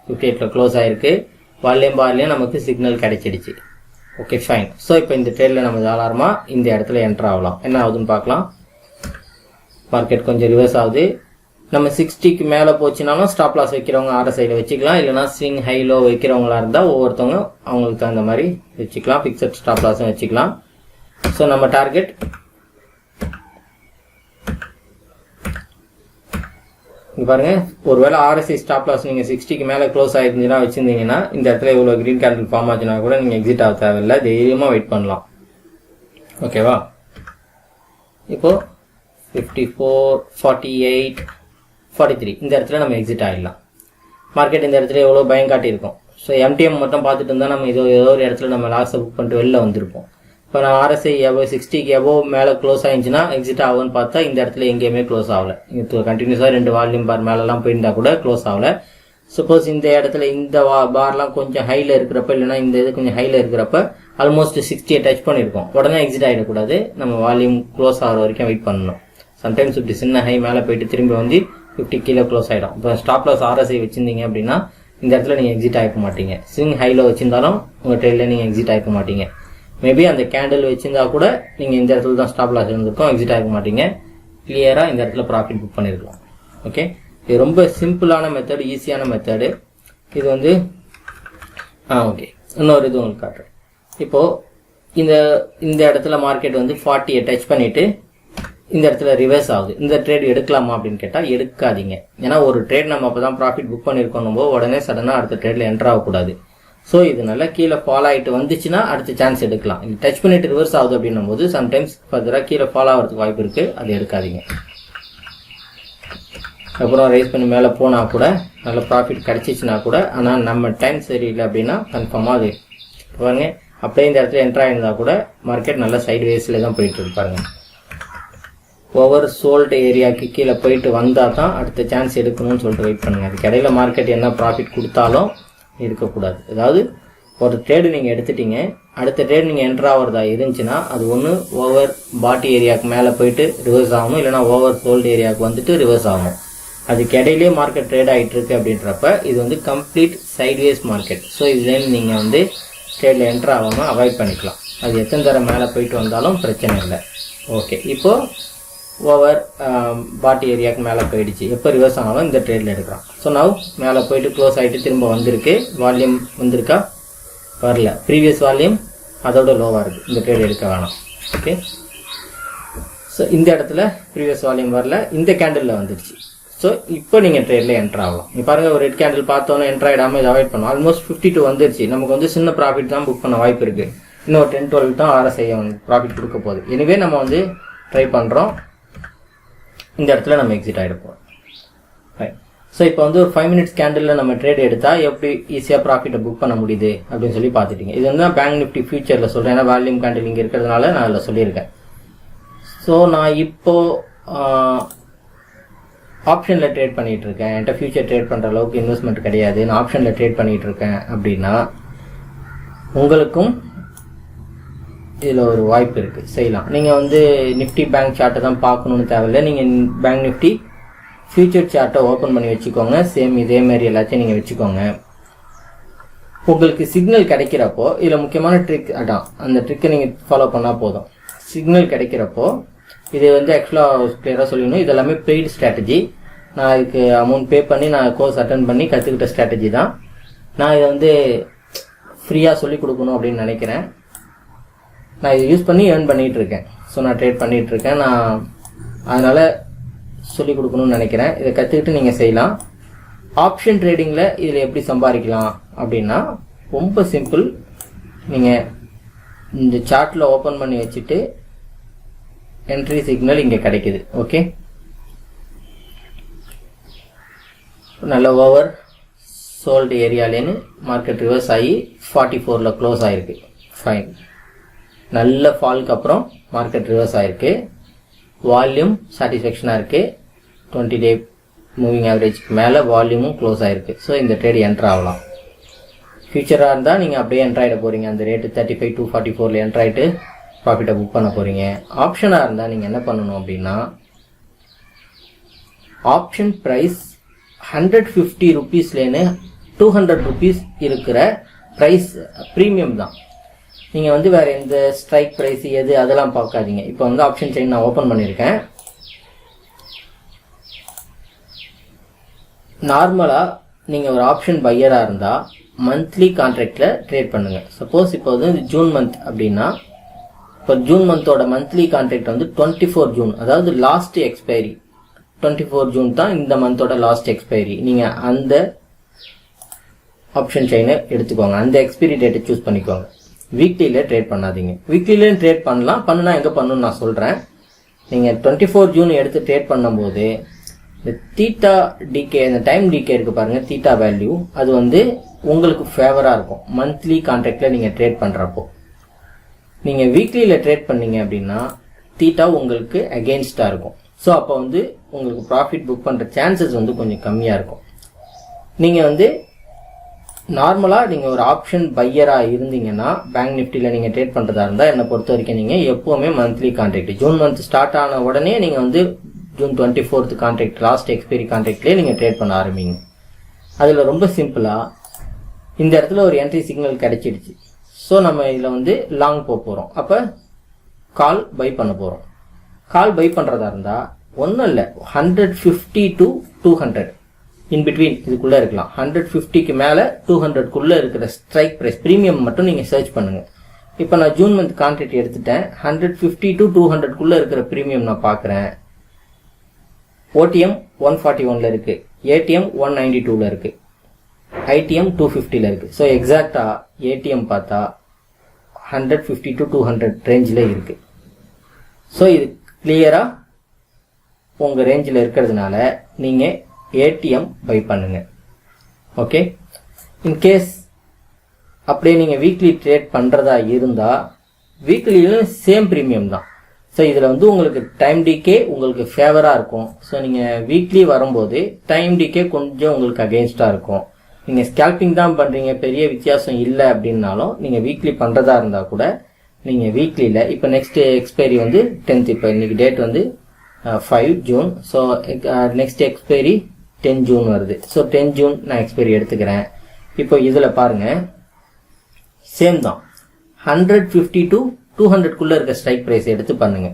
58ல் க்ளோஸ் ஆகிருக்கு. வால்யூம் பார்லையும் நமக்கு சிக்னல் கிடைச்சிடுச்சு. Okay fine. ஸோ இப்போ இந்த ட்ரேடில் நம்ம தாராளமாக இந்த இடத்துல என்ட்ரு ஆகலாம். என்ன ஆகுதுன்னு பார்க்கலாம். மார்க்கெட் கொஞ்சம் ரிவர்ஸ் ஆகுது. நம்ம 60க்கு மேலே போச்சுனாலும் ஸ்டாப் லாஸ் வைக்கிறவங்க RSIயில் வச்சுக்கலாம், இல்லைனா ஸ்விங் ஹை லோ வைக்கிறவங்களா இருந்தால் ஒவ்வொருத்தவங்க அவங்களுக்கு தகுந்த மாதிரி வச்சுக்கலாம். ஃபிக்ஸட் ஸ்டாப் லாஸும் வச்சுக்கலாம். ஸோ நம்ம டார்கெட் இங்கே பாருங்கள், ஒருவேளை RSI ஸ்டாப் லாஸ் நீங்கள் 60க்கு மேலே க்ளோஸ் ஆகிருந்துச்சுன்னா வச்சுருந்தீங்கன்னா இந்த இடத்துல இவ்வளோ க்ரீன் கேண்டில் ஃபார்ம் ஆச்சுன்னா கூட நீங்கள் எக்ஸிட் ஆக தேவையில்லை, தைரியமாக வெயிட் பண்ணலாம். ஓகேவா? இப்போது 54, 48, 43 இந்த இடத்துல நம்ம எக்ஸிட் ஆகிடலாம். மார்க்கெட் இந்த இடத்துல எவ்வளோ பயம் காட்டியிருக்கோம். ஸோ MTM மட்டும் பார்த்துட்டு இருந்தால் நம்ம ஏதோ ஒரு இடத்துல நம்ம லாஸை புக் பண்ணிட்டு வெளில வந்திருப்போம். இப்போ நான் RSI 60க்கு எபோவ் மேலே க்ளோஸ் ஆகிடுச்சுன்னா எக்ஸிட் ஆகும்னு பார்த்தா இந்த இடத்துல எங்கேயுமே க்ளோஸ் ஆகலை. இது கண்டினியூஸாக 2 வால்யூம் பார் மேலெலாம் போயிருந்தால் கூட க்ளோஸ் ஆகலை. சப்போஸ் இந்த இடத்துல இந்த பார்லாம் கொஞ்சம் ஹையில் இருக்கிறப்ப, இல்லைனா இந்த இது கொஞ்சம் ஹையில் இருக்கிறப்ப ஆல்மோஸ்ட் 60 டச் பண்ணியிருக்கோம். உடனே எக்ஸிட் ஆகிடக்கூடாது, நம்ம வால்யூம் க்ளோஸ் ஆகிற வரைக்கும் வெயிட் பண்ணணும். சம்டைம்ஸ் இப்படி சின்ன ஹை மேலே போயிட்டு திரும்பி வந்து 50 கீழே க்ளோஸ் ஆகிடும். இப்போ ஸ்டாப் லாஸ் RSI வச்சுருந்தீங்க அப்படின்னா இந்த இடத்துல நீங்கள் எக்ஸிட் ஆகிக்க மாட்டீங்க. ஸ்விங் ஹையில் வச்சுருந்தாலும் உங்கள் ட்ரேடில் நீங்கள் எக்ஸிட் ஆகிக்க மாட்டீங்க. மேபி அந்த கேண்டில் வச்சிருந்தா கூட நீங்கள் இந்த இடத்துல தான் ஸ்டாப் லாஸ் இருந்திருக்கும், எக்ஸிட் ஆக மாட்டீங்க. கிளியராக இந்த இடத்துல ப்ராஃபிட் புக் பண்ணியிருக்கலாம். ஓகே, இது ரொம்ப சிம்பிளான மெத்தடு, ஈஸியான மெத்தடு. இது வந்து ஓகே, இன்னொரு இது உங்களுக்கு காட்டுறேன். இப்போது இந்த இடத்துல மார்க்கெட் வந்து 40 டச் பண்ணிவிட்டு இந்த இடத்துல ரிவர்ஸ் ஆகுது. இந்த ட்ரேட் எடுக்கலாமா அப்படின்னு கேட்டால் எடுக்காதீங்க. ஏன்னா ஒரு ட்ரேட் நம்ம அப்போ தான் ப்ராஃபிட் புக் பண்ணியிருக்கோம் போது உடனே சடனாக அடுத்த ட்ரேடில் என்டர் ஆகக்கூடாது. ஸோ இது நல்லா கீழே ஃபாலோ ஆகிட்டு வந்துச்சுன்னா அடுத்த சான்ஸ் எடுக்கலாம். இது டச் பண்ணிட்டு ரிவர்ஸ் ஆகுது அப்படின்னும் போது சம்டைம்ஸ் ஃபர்தராக கீழே ஃபாலோ ஆகிறதுக்கு வாய்ப்பு இருக்குது, அது எடுக்காதீங்க. அப்புறம் ரைஸ் பண்ணி மேலே போனால் கூட நல்ல ப்ராஃபிட் கிடச்சிச்சின்னா கூட, ஆனால் நம்ம டைம் சரியில்லை அப்படின்னா கன்ஃபார்மாக அது பாருங்க அப்படியே இந்த இடத்துல என்ட்ரு ஆகிருந்தால் கூட மார்க்கெட் நல்லா சைடு வேஸில் தான் போயிட்டு இருப்பாருங்க. ஓவர் சோல்டு ஏரியாவுக்கு கீழே போயிட்டு வந்தால் தான் அடுத்த சான்ஸ் எடுக்கணும்னு சொல்லிட்டு வெயிட் பண்ணுங்கள். அதுக்கு இடையில மார்க்கெட் என்ன ப்ராஃபிட் கொடுத்தாலும் இருக்கக்கூடாது. அதாவது ஒரு ட்ரேடு நீங்கள் எடுத்துட்டீங்க, அடுத்த ட்ரேட் நீங்கள் என்ட்ரு ஆகிறதா இருந்துச்சுன்னா அது ஒன்று ஓவர் பாட்டி ஏரியாவுக்கு மேலே போயிட்டு ரிவர்ஸ் ஆகணும், இல்லைனா ஓவர் சோல்டு ஏரியாவுக்கு வந்துட்டு ரிவர்ஸ் ஆகணும். அதுக்கு இடையிலே மார்க்கெட் ட்ரேட் ஆகிட்டு இருக்கு அப்படின்றப்ப இது வந்து கம்ப்ளீட் சைட்வேஸ் மார்க்கெட். ஸோ இதுலேருந்து நீங்கள் வந்து ட்ரேடில் என்ட்ரு ஆகாமல் அவாய்ட் பண்ணிக்கலாம். அது எத்தனை தரம் மேலே போயிட்டு வந்தாலும் பிரச்சனை இல்லை. ஓகே, இப்போது ஓவர் பாட்டி ஏரியாவுக்கு மேலே போயிடுச்சு. எப்போ ரிவர்ஸ் ஆனாலும் இந்த ட்ரேடில் எடுக்கலாம். ஸோ நவ் மேலே போயிட்டு க்ளோஸ் ஆகிட்டு திரும்ப வந்திருக்கு. வால்யூம் வந்திருக்கா? வரல. ப்ரீவியஸ் வால்யூம் அதோட லோவாக இருக்குது, இந்த ட்ரேட் எடுக்க வேணாம். ஓகே, ஸோ இந்த இடத்துல ப்ரீவியஸ் வால்யூம் வரல, இந்த கேண்டிலில் வந்துடுச்சு. ஸோ இப்போ நீங்கள் ட்ரேடில் என்ட்ரு ஆகலாம். இப்போ பாருங்கள், ஒரு ரெட் கேண்டில் பார்த்தோன்னே என்ட்ரு ஆகிடாமல் இதை அவாய்ட் பண்ணோம். ஆல்மோஸ்ட் 52 வந்துருச்சு. நமக்கு வந்து சின்ன ப்ராஃபிட் தான் புக் பண்ண வாய்ப்பு இருக்குது. இன்னும் 10-12 தான் RSI ப்ராஃபிட் கொடுக்க போகுது. எனிவே நம்ம வந்து ட்ரை பண்ணுறோம். இந்த இடத்துல நம்ம எக்ஸிட் ஆகிடுப்போம். ரைட். ஸோ இப்போ வந்து ஒரு 5 மினிட்ஸ் கேண்டிலில் நம்ம ட்ரேட் எடுத்தால் எப்படி ஈஸியாக ப்ராஃபிட்டை புக் பண்ண முடியுது அப்படின்னு சொல்லி பார்த்துட்டீங்க. இது வந்து பேங்க் நிஃப்டி ஃபியூச்சரில் சொல்கிறேன், ஏன்னா வால்யூம் கேண்டில் இங்கே இருக்கிறதுனால நான் அதில் சொல்லியிருக்கேன். ஸோ நான் இப்போது ஆப்ஷனில் ட்ரேட் பண்ணிகிட்டு இருக்கேன். என்கிட்ட ஃபியூச்சர் ட்ரேட் பண்ணுற அளவுக்கு இன்வெஸ்ட்மெண்ட் கிடையாது, நான் ஆப்ஷனில் ட்ரேட் பண்ணிகிட்டு இருக்கேன் அப்படின்னா உங்களுக்கும் இதில் ஒரு வாய்ப்பு இருக்குது, செய்யலாம். நீங்கள் வந்து நிஃப்டி பேங்க் சார்ட்டை தான் பார்க்கணுன்னு தேவையில்லை. நீங்கள் பேங்க் நிஃப்டி ஃபியூச்சர் சார்ட்டை ஓப்பன் பண்ணி வச்சுக்கோங்க. சேம் இதேமாரி எல்லாத்தையும் நீங்கள் வச்சுக்கோங்க. உங்களுக்கு சிக்னல் கிடைக்கிறப்போ இதில் முக்கியமான ட்ரிக் அதான், அந்த ட்ரிக்கை நீங்கள் ஃபாலோ பண்ணால் போதும். சிக்னல் கிடைக்கிறப்போ இது வந்து ஆக்சுவலாக கிளியராக சொல்லணும், இது எல்லாமே பெய்டு ஸ்ட்ராட்டஜி. நான் இதுக்கு அமௌண்ட் பே பண்ணி நான் கோர்ஸ் அட்டன் பண்ணி கற்றுக்கிட்ட ஸ்ட்ராட்டஜி தான். நான் இதை வந்து ஃப்ரீயாக சொல்லிக் கொடுக்கணும் அப்படின்னு நினைக்கிறேன். நான் இதை யூஸ் பண்ணி ஏர்ன் பண்ணிகிட்டு இருக்கேன். ஸோ நான் ட்ரேட் பண்ணிகிட்டு இருக்கேன். நான் அதனால் சொல்லிக் கொடுக்கணும்னு நினைக்கிறேன். இதை கற்றுக்கிட்டு நீங்கள் செய்யலாம். ஆப்ஷன் ட்ரேடிங்கில் இதில் எப்படி சம்பாதிக்கலாம் அப்படின்னா ரொம்ப சிம்பிள். நீங்கள் இந்த சார்ட்டில் ஓப்பன் பண்ணி வச்சுட்டு என்ட்ரி சிக்னல் இங்கே கிடைக்குது. ஓகே, நல்ல ஓவர் சோல்டு ஏரியாலேன்னு மார்க்கெட் ரிவர்ஸ் ஆகி 44ல் க்ளோஸ் ஆகிருக்கு. ஃபைன். நல்ல ஃபாலுக்கு அப்புறம் மார்க்கெட் ரிவர்ஸ் ஆகிருக்கு. வால்யூம் சாட்டிஸ்ஃபேக்ஷனாக இருக்குது. 20 டே மூவிங் ஆவரேஜ்க்கு மேலே வால்யூமும் க்ளோஸ் ஆகிருக்கு. ஸோ இந்த ட்ரேட் என்ட்ரு ஆகலாம். ஃபியூச்சராக இருந்தால் நீங்கள் அப்படியே என்ட்ரு ஆகிட போகிறீங்க. அந்த ரேட்டு 35-44ல் என்ட்ரு ஆகிட்டு ப்ராஃபிட்டை புக் பண்ண போகிறீங்க. ஆப்ஷனாக இருந்தால் நீங்கள் என்ன பண்ணணும் அப்படின்னா, ஆப்ஷன் ப்ரைஸ் 150 ருபீஸ்லேன்னு 200 ருபீஸ் இருக்கிற ப்ரைஸ் ப்ரீமியம் தான். நீங்கள் வந்து வேறு எந்த ஸ்ட்ரைக் ப்ரைஸ் எது அதெல்லாம் பார்க்காதீங்க. இப்போ வந்து ஆப்ஷன் செயின் நான் ஓப்பன் பண்ணியிருக்கேன். நார்மலாக நீங்கள் ஒரு ஆப்ஷன் பையராக இருந்தால் மந்த்லி கான்ட்ராக்டில் ட்ரேட் பண்ணுங்கள். சப்போஸ் இப்போ வந்து ஜூன் மந்த் அப்படின்னா, இப்போ ஜூன் மந்தோட மந்த்லி கான்ட்ராக்ட் வந்து 24 ஜூன், அதாவது லாஸ்ட் எக்ஸ்பைரி 24 ஜூன் தான் இந்த மந்தோட லாஸ்ட் எக்ஸ்பைரி. நீங்கள் அந்த ஆப்ஷன் செயினை எடுத்துக்கோங்க, அந்த எக்ஸ்பைரி டேட்டை சூஸ் பண்ணிக்கோங்க. வீக்லியில் ட்ரேட் பண்ணாதீங்க. வீக்லியிலேயும் ட்ரேட் பண்ணலாம், பண்ணுனா எங்கே பண்ணணும்னு நான் சொல்கிறேன். நீங்கள் 24 ஜூன் எடுத்து ட்ரேட் பண்ணும்போது இந்த தீட்டா டிகே, இந்த டைம் டிகே இருக்குது பாருங்கள், தீட்டா வேல்யூ, அது வந்து உங்களுக்கு ஃபேவராக இருக்கும் மந்த்லி கான்ட்ராக்டில் நீங்கள் ட்ரேட் பண்ணுறப்போ. நீங்கள் வீக்லியில் ட்ரேட் பண்ணீங்க அப்படின்னா தீட்டா உங்களுக்கு அகெயின்ஸ்டாக இருக்கும். ஸோ அப்போ வந்து உங்களுக்கு ப்ராஃபிட் புக் பண்ணுற சான்சஸ் வந்து கொஞ்சம் கம்மியாக இருக்கும். நீங்கள் வந்து நார்மலாக நீங்கள் ஒரு ஆப்ஷன் பையராக இருந்தீங்கன்னா பேங்க் நிஃப்டியில் நீங்கள் ட்ரேட் பண்ணுறதா இருந்தால் என்னை பொறுத்த வரைக்கும் நீங்கள் எப்போவுமே monthly contract, June month start ஆன உடனே நீங்கள் வந்து June 24th contract last expiry கான்ட்ராக்ட்லேயே நீங்கள் ட்ரேட் பண்ண ஆரம்பிங்க. அதில் ரொம்ப சிம்பிளாக இந்த இடத்துல ஒரு என்ட்ரி சிக்னல் கிடைச்சிடுச்சு. ஸோ நம்ம இதில் வந்து லாங் போக போகிறோம். அப்போ கால் பை பண்ண போகிறோம். கால் பை பண்ணுறதா இருந்தால் ஒன்றும் இல்லை, 150 to 200 இன் பிட்வீன் இதுக்குள்ளே இருக்கலாம். 150க்கு மேலே 200க்குள்ளே இருக்கிற ஸ்ட்ரைக் ப்ரைஸ் ப்ரீமியம் மட்டும் நீங்கள் சர்ச் பண்ணுங்கள். இப்போ நான் ஜூன் மந்த் கான்ட்ராக்ட் எடுத்துட்டேன். 150 to 200 இருக்கிற ப்ரீமியம் நான் பார்க்குறேன். ஓடிஎம் 141 இருக்கு, ஏடிஎம் 192 இருக்கு, ஐடிஎம் 250 இருக்கு. ஸோ எக்ஸாக்டா ஏடிஎம் பார்த்தா 150 to 200 ரேஞ்சில் இருக்கு. ஸோ இது கிளியரா உங்க ரேஞ்சில் இருக்கிறதுனால நீங்க ஏடிஎம் பை பண்ணுங்க. ஓகே, இன்கேஸ் அப்படியே நீங்க வீக்லி ட்ரேட் பண்றதா இருந்தா வீக்லியிலும் சேம் ப்ரீமியம் தான். ஸோ இதில் வந்து உங்களுக்கு டைம் டிகே உங்களுக்கு ஃபேவராக இருக்கும். ஸோ நீங்கள் வீக்லி வரும்போது டைம் டிகே கொஞ்சம் உங்களுக்கு அகெயின்ஸ்டாக இருக்கும். நீங்கள் ஸ்கேல்பிங் தான் பண்ணுறீங்க, பெரிய வித்தியாசம் இல்லை அப்படின்னாலும் நீங்கள் வீக்லி பண்ணுறதா இருந்தால் கூட நீங்கள் வீக்லியில் இப்போ நெக்ஸ்ட் எக்ஸ்பைரி வந்து 10th, இப்போ இன்னைக்கு டேட் வந்து 5 June. So next expiry 10 June வருது. ஸோ 10 ஜூன் நான் எக்ஸ்பைரி எடுத்துக்கிறேன். இப்போ இதில் பாருங்கள் சேம் தான், 150 to 200 இருக்க ஸ்ட்ரைக் பிரைஸ் எடுத்து பண்ணுங்க.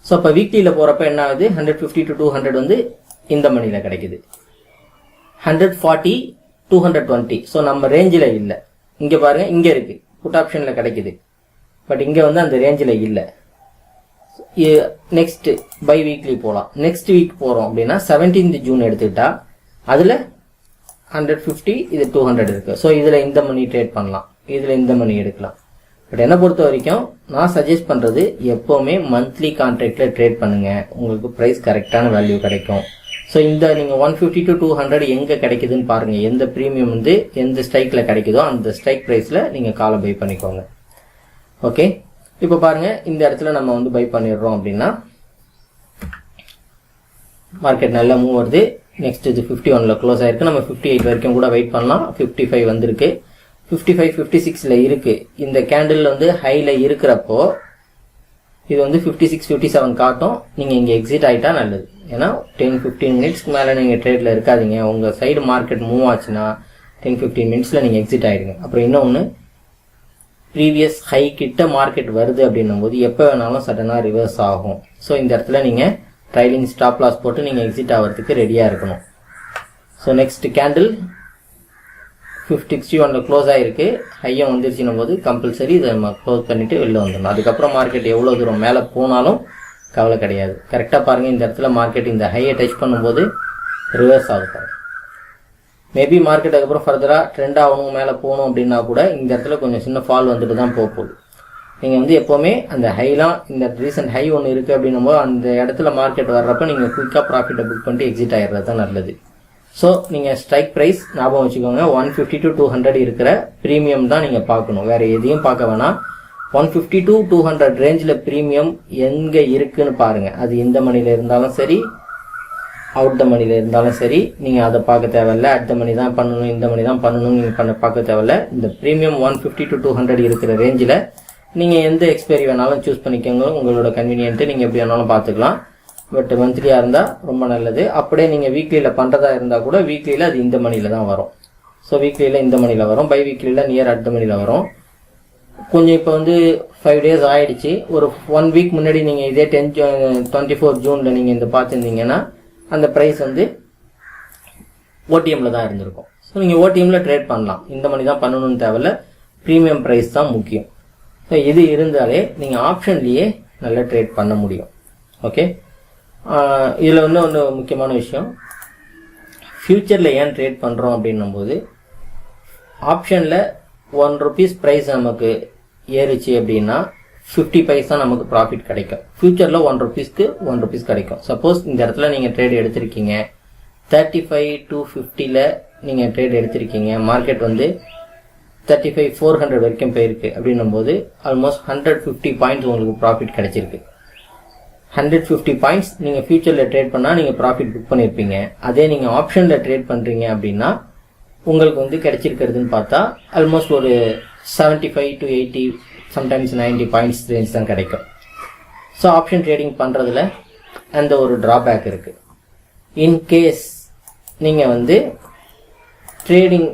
ஸோ அப்போ வீக்லியில் போகிறப்ப என்ன ஆகுது, 150 to 200 வந்து இந்த மணியில் கிடைக்குது. 140 220 ஸோ நம்ம ரேஞ்சில் இல்லை. இங்கே பாருங்க, இங்கே இருக்கு புட் ஆப்ஷனில் கிடைக்குது, பட் இங்கே வந்து அந்த ரேஞ்சில் இல்லை. நெக்ஸ்ட் பை வீக்லி போகலாம். நெக்ஸ்ட் வீக் போகிறோம் அப்படின்னா 17th ஜூன் எடுத்துக்கிட்டா அதில் 150 இது 200 இருக்கு. ஸோ இதில் இந்த மணி ட்ரேட் பண்ணலாம், இதில் இந்த மணி எடுக்கலாம். பட் என்னை பொறுத்த வரைக்கும் நான் சஜஸ்ட் பண்ணுறது எப்போவுமே மந்த்லி கான்ட்ராக்டில் ட்ரேட் பண்ணுங்க, உங்களுக்கு ப்ரைஸ் கரெக்டான வேல்யூ கிடைக்கும். ஸோ இந்த நீங்கள் 150 to 200 எங்கே கிடைக்குதுன்னு பாருங்கள், எந்த ப்ரீமியம் வந்து எந்த ஸ்ட்ரைக்கில் கிடைக்குதோ அந்த ஸ்ட்ரைக் ப்ரைஸில் நீங்கள் காலை பை பண்ணிக்கோங்க. ஓகே, இப்போ பாருங்கள் இந்த இடத்துல நம்ம வந்து பை பண்ணிடுறோம் அப்படின்னா மார்க்கெட் நல்லா மூவ் வருது. நெக்ஸ்ட் இது 51 க்ளோஸ் ஆயிருக்கு. நம்ம 58 வரைக்கும் கூட வெயிட் பண்ணலாம். 55 வந்திருக்கு, 55 56 இருக்கு. இந்த கேண்டில் வந்து ஹைல இருக்கிறப்போ இது வந்து 56 57 காட்டும். நீங்க இங்க எக்ஸிட் ஆயிட்டா நல்லது. ஏன்னா 10-15 மினிட்ஸ்க்கு மேல நீங்க ட்ரேட்ல இருக்காதீங்க. உங்க சைடு மார்க்கெட் மூவ் ஆச்சுன்னா 10-15 மினிட்ஸ்ல நீங்க எக்ஸிட் ஆயிடுங்க. அப்புறம் இன்னொன்னு, ப்ரீவியஸ் ஹை கிட்ட மார்க்கெட் வருது அப்படின்னும் போது எப்போ வேணாலும் சடனா ரிவர்ஸ் ஆகும். ஸோ இந்த இடத்துல நீங்க ட்ரைலிங் ஸ்டாப் லாஸ் போட்டு நீங்க எக்ஸிட் ஆகிறதுக்கு ரெடியா இருக்கணும். ஸோ நெக்ஸ்ட் கேண்டில் 61 க்ளோஸ் ஆயிருக்கு, ஹையும் வந்துருச்சுன்னும் போது கம்பல்சரி இதை நம்ம க்ளோஸ் பண்ணிட்டு வெளில வந்துடணும். அதுக்கப்புறம் மார்க்கெட் எவ்வளோ தூரம் மேலே போனாலும் கவலை கிடையாது. கரெக்டாக பாருங்க, இந்த இடத்துல மார்க்கெட் இந்த ஹையை டச் பண்ணும்போது ரிவர்ஸ் ஆகுது. மேபி மார்க்கெட் அதுக்கப்புறம் ஃபர்தராக ட்ரெண்ட் ஆகணும், மேலே போகணும் அப்படின்னா கூட இந்த இடத்துல கொஞ்சம் சின்ன ஃபால் வந்துட்டு தான் போகுது. நீங்கள் வந்து எப்போவுமே அந்த ஹைலாம், இந்த ரீசன்ட் ஹை ஒன்று இருக்குது அப்படின்னும் போது அந்த இடத்துல மார்க்கெட் வர்றப்ப நீங்கள் குயிக்காக ப்ராஃபிட்டை புக் பண்ணிட்டு எக்ஸிட் ஆகிடுறது தான் நல்லது. ஸோ நீங்கள் ஸ்ட்ரைக் ப்ரைஸ் ஞாபகம் வச்சுக்கோங்க, 150 to 200 இருக்கிற ப்ரீமியம் தான் நீங்கள் பார்க்கணும், வேறு எதையும் பார்க்க வேணாம். 150 to 200 ரேஞ்சில் ப்ரீமியம் எங்கே இருக்குன்னு பாருங்கள். அது இந்த மணியில் இருந்தாலும் சரி, அவுட் த மணியில் இருந்தாலும் சரி, நீங்கள் அதை பார்க்க தேவையில்ல. அட் த மணி தான் பண்ணணும், இந்த மணி தான் பண்ணணும் நீங்கள் பார்க்க தேவையில்ல. இந்த ப்ரீமியம் 150 to 200 இருக்கிற ரேஞ்சில் நீங்கள் எந்த எக்ஸ்பைரி வேணாலும் சூஸ் பண்ணிக்கோங்க, உங்களோட கன்வீனியன்ட்டு நீங்கள் எப்படி வேணாலும் பார்த்துக்கலாம். பட் மந்த்லியாக இருந்தால் ரொம்ப நல்லது. அப்படியே நீங்கள் வீக்லியில் பண்ணுறதா இருந்தால் கூட வீக்லியில் அது இந்த மணியில் தான் வரும். ஸோ வீக்லியில் இந்த மணியில் வரும், பை வீக்லியில் நியர் அட் த மணியில் வரும். கொஞ்சம் இப்போ வந்து 5 days ஆகிடுச்சு. ஒரு 1 week முன்னாடி நீங்கள் இதே 24 ஜூனில் நீங்கள் இந்த பார்த்துருந்தீங்கன்னா அந்த ப்ரைஸ் வந்து ஓடிஎம்மில் தான் இருந்திருக்கும். ஸோ நீங்கள் ஓடிஎம்மில் ட்ரேட் பண்ணலாம், இந்த மணி தான் பண்ணணும்னு தேவையில்ல, ப்ரீமியம் ப்ரைஸ் தான் முக்கியம். ஸோ இது இருந்தாலே நீங்கள் ஆப்ஷன்லேயே நல்லா ட்ரேட் பண்ண முடியும். ஓகே, இதில் ஒன்று முக்கியமான விஷயம், ஃப்யூச்சரில் ஏன் ட்ரேட் பண்ணுறோம் அப்படின்னும் போது ஆப்ஷனில் 1 rupees ப்ரைஸ் நமக்கு ஏறிச்சு அப்படின்னா 50 பைசா நமக்கு ப்ராஃபிட் கிடைக்கும். ஃப்யூச்சரில் 1 rupeesக்கு 1 rupees கிடைக்கும். சப்போஸ் இந்த இடத்துல நீங்கள் ட்ரேட் எடுத்திருக்கீங்க 35 to 50ல் நீங்கள் ட்ரேட் எடுத்திருக்கீங்க, மார்க்கெட் வந்து 35,400 வரைக்கும் போயிருக்கு அப்படின்னும் போது ஆல்மோஸ்ட் 150 பாயிண்ட்ஸ் உங்களுக்கு ப்ராஃபிட் கிடைச்சிருக்கு. 150 பாயிண்ட்ஸ் நீங்கள் ஃபியூச்சரில் ட்ரேட் பண்ணால் நீங்கள் ப்ராஃபிட் புக் பண்ணியிருப்பீங்க. அதே நீங்கள் ஆப்ஷனில் ட்ரேட் பண்ணுறீங்க அப்படின்னா உங்களுக்கு வந்து கிடைச்சிருக்கிறதுன்னு பார்த்தா ஆல்மோஸ்ட் ஒரு 75 to 80 சம்டைம்ஸ் 90 பாயிண்ட்ஸ் ரேஞ்ச் தான் கிடைக்கும். ஸோ ஆப்ஷன் ட்ரேடிங் பண்ணுறதுல அந்த ஒரு ட்ராபேக் இருக்குது. இன்கேஸ் நீங்கள் வந்து ட்ரேடிங்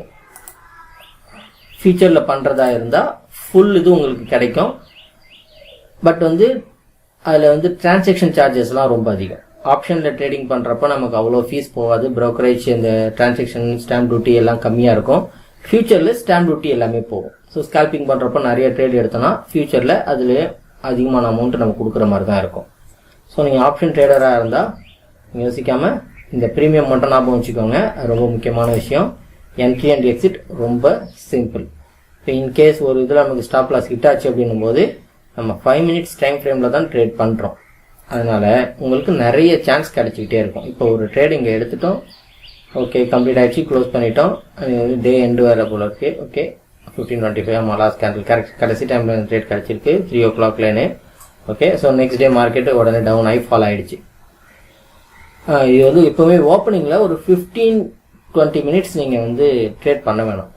ஃபியூச்சரில் பண்ணுறதா இருந்தால் ஃபுல் இது உங்களுக்கு கிடைக்கும். பட் வந்து அதில் வந்து டிரான்சாக்ஷன் சார்ஜஸ்லாம் ரொம்ப அதிகம். ஆப்ஷனில் ட்ரேடிங் பண்ணுறப்ப நமக்கு அவ்வளோ ஃபீஸ் போகாது, ப்ரோக்கரேஜ், இந்த டிரான்சாக்ஷன் ஸ்டாம்ப் டியூட்டி எல்லாம் கம்மியாக இருக்கும். ஃபியூச்சரில் ஸ்டாம்ப் டியூட்டி எல்லாமே போகும். ஸோ ஸ்கால்பிங் பண்ணுறப்ப நிறைய ட்ரேட் எடுத்தோன்னா ஃப்யூச்சரில் அதுலேயே அதிகமான அமௌண்ட் நம்ம கொடுக்குற மாதிரி தான் இருக்கும். ஸோ நீங்கள் ஆப்ஷன் ட்ரேடராக இருந்தால் நீங்கள் யோசிக்காமல் இந்த ப்ரீமியம் மட்டும் ஞாபகம் வச்சுக்கோங்க. ரொம்ப முக்கியமான விஷயம். என்ட்ரி அண்ட் எக்ஸிட் ரொம்ப சிம்பிள். இப்போ இன்கேஸ் ஒரு இதில் நமக்கு ஸ்டாப் லாஸ் ஹிட் ஆச்சு அப்படின்னும் போது நம்ம 5 மினிட்ஸ் டைம் ஃப்ரேமில் தான் ட்ரேட் பண்ணுறோம். அதனால் உங்களுக்கு நிறைய சான்ஸ் கிடச்சிக்கிட்டே இருக்கும். இப்போ ஒரு ட்ரேட் இங்கே எடுத்துட்டோம், ஓகே கம்ப்ளீட் ஆகிடுச்சு, க்ளோஸ் பண்ணிட்டோம், டே எண்டு வர போல இருக்குது. ஓகே 15:25 ஆமாம் லாஸ்ட் கேண்டில் கடைசி டைமில் ட்ரேட் கிடச்சிருக்கு 3 o'clock line. Okay so next day market உடனே டவுன் ஆகி ஃபால் ஆகிடுச்சு. இது வந்து எப்போவுமே ஓப்பனிங்கில் ஒரு 15-20 மினிட்ஸ் நீங்கள் வந்து ட்ரேட் பண்ண வேணும்.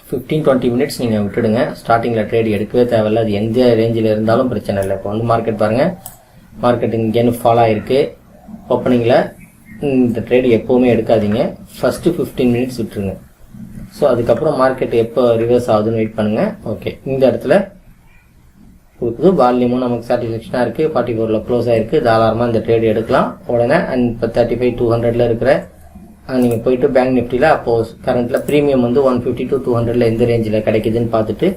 15-20 மினிட்ஸ் நீங்கள் விட்டுடுங்க. ஸ்டார்டிங்கில் ட்ரேட் எடுக்கவே தேவையில்லை. அது எந்த ரேஞ்சில் இருந்தாலும் பிரச்சனை இல்லை. இப்போ வந்து மார்க்கெட் பாருங்கள், மார்க்கெட் இங்கேன்னு ஃபால் ஆகிருக்கு. ஓப்பனிங்கில் இந்த ட்ரேட் எப்போவுமே எடுக்காதீங்க. ஃபஸ்ட்டு 15 மினிட்ஸ் விட்டுருங்க. ஸோ அதுக்கப்புறம் மார்க்கெட் எப்போ ரிவர்ஸ் ஆகுதுன்னு வெயிட் பண்ணுங்கள். ஓகே இந்த இடத்துல கொடுக்குது, வால்யூமும் நமக்கு சாட்டிஸ்ஃபேக்ஷனாக இருக்குது. 44ல் க்ளோஸ் ஆகிருக்கு. தாராளமாக இந்த ட்ரேட் எடுக்கலாம் உடனே. அண்ட் இப்போ 35-200ல் இருக்கிற நீங்கள் போயிட்டு பேங்க் நிஃப்டியில் அப்போது கரண்ட்டில் ப்ரீமியம் வந்து 150-200ல் எந்த ரேஞ்சில் கிடைக்குதுன்னு பார்த்துட்டு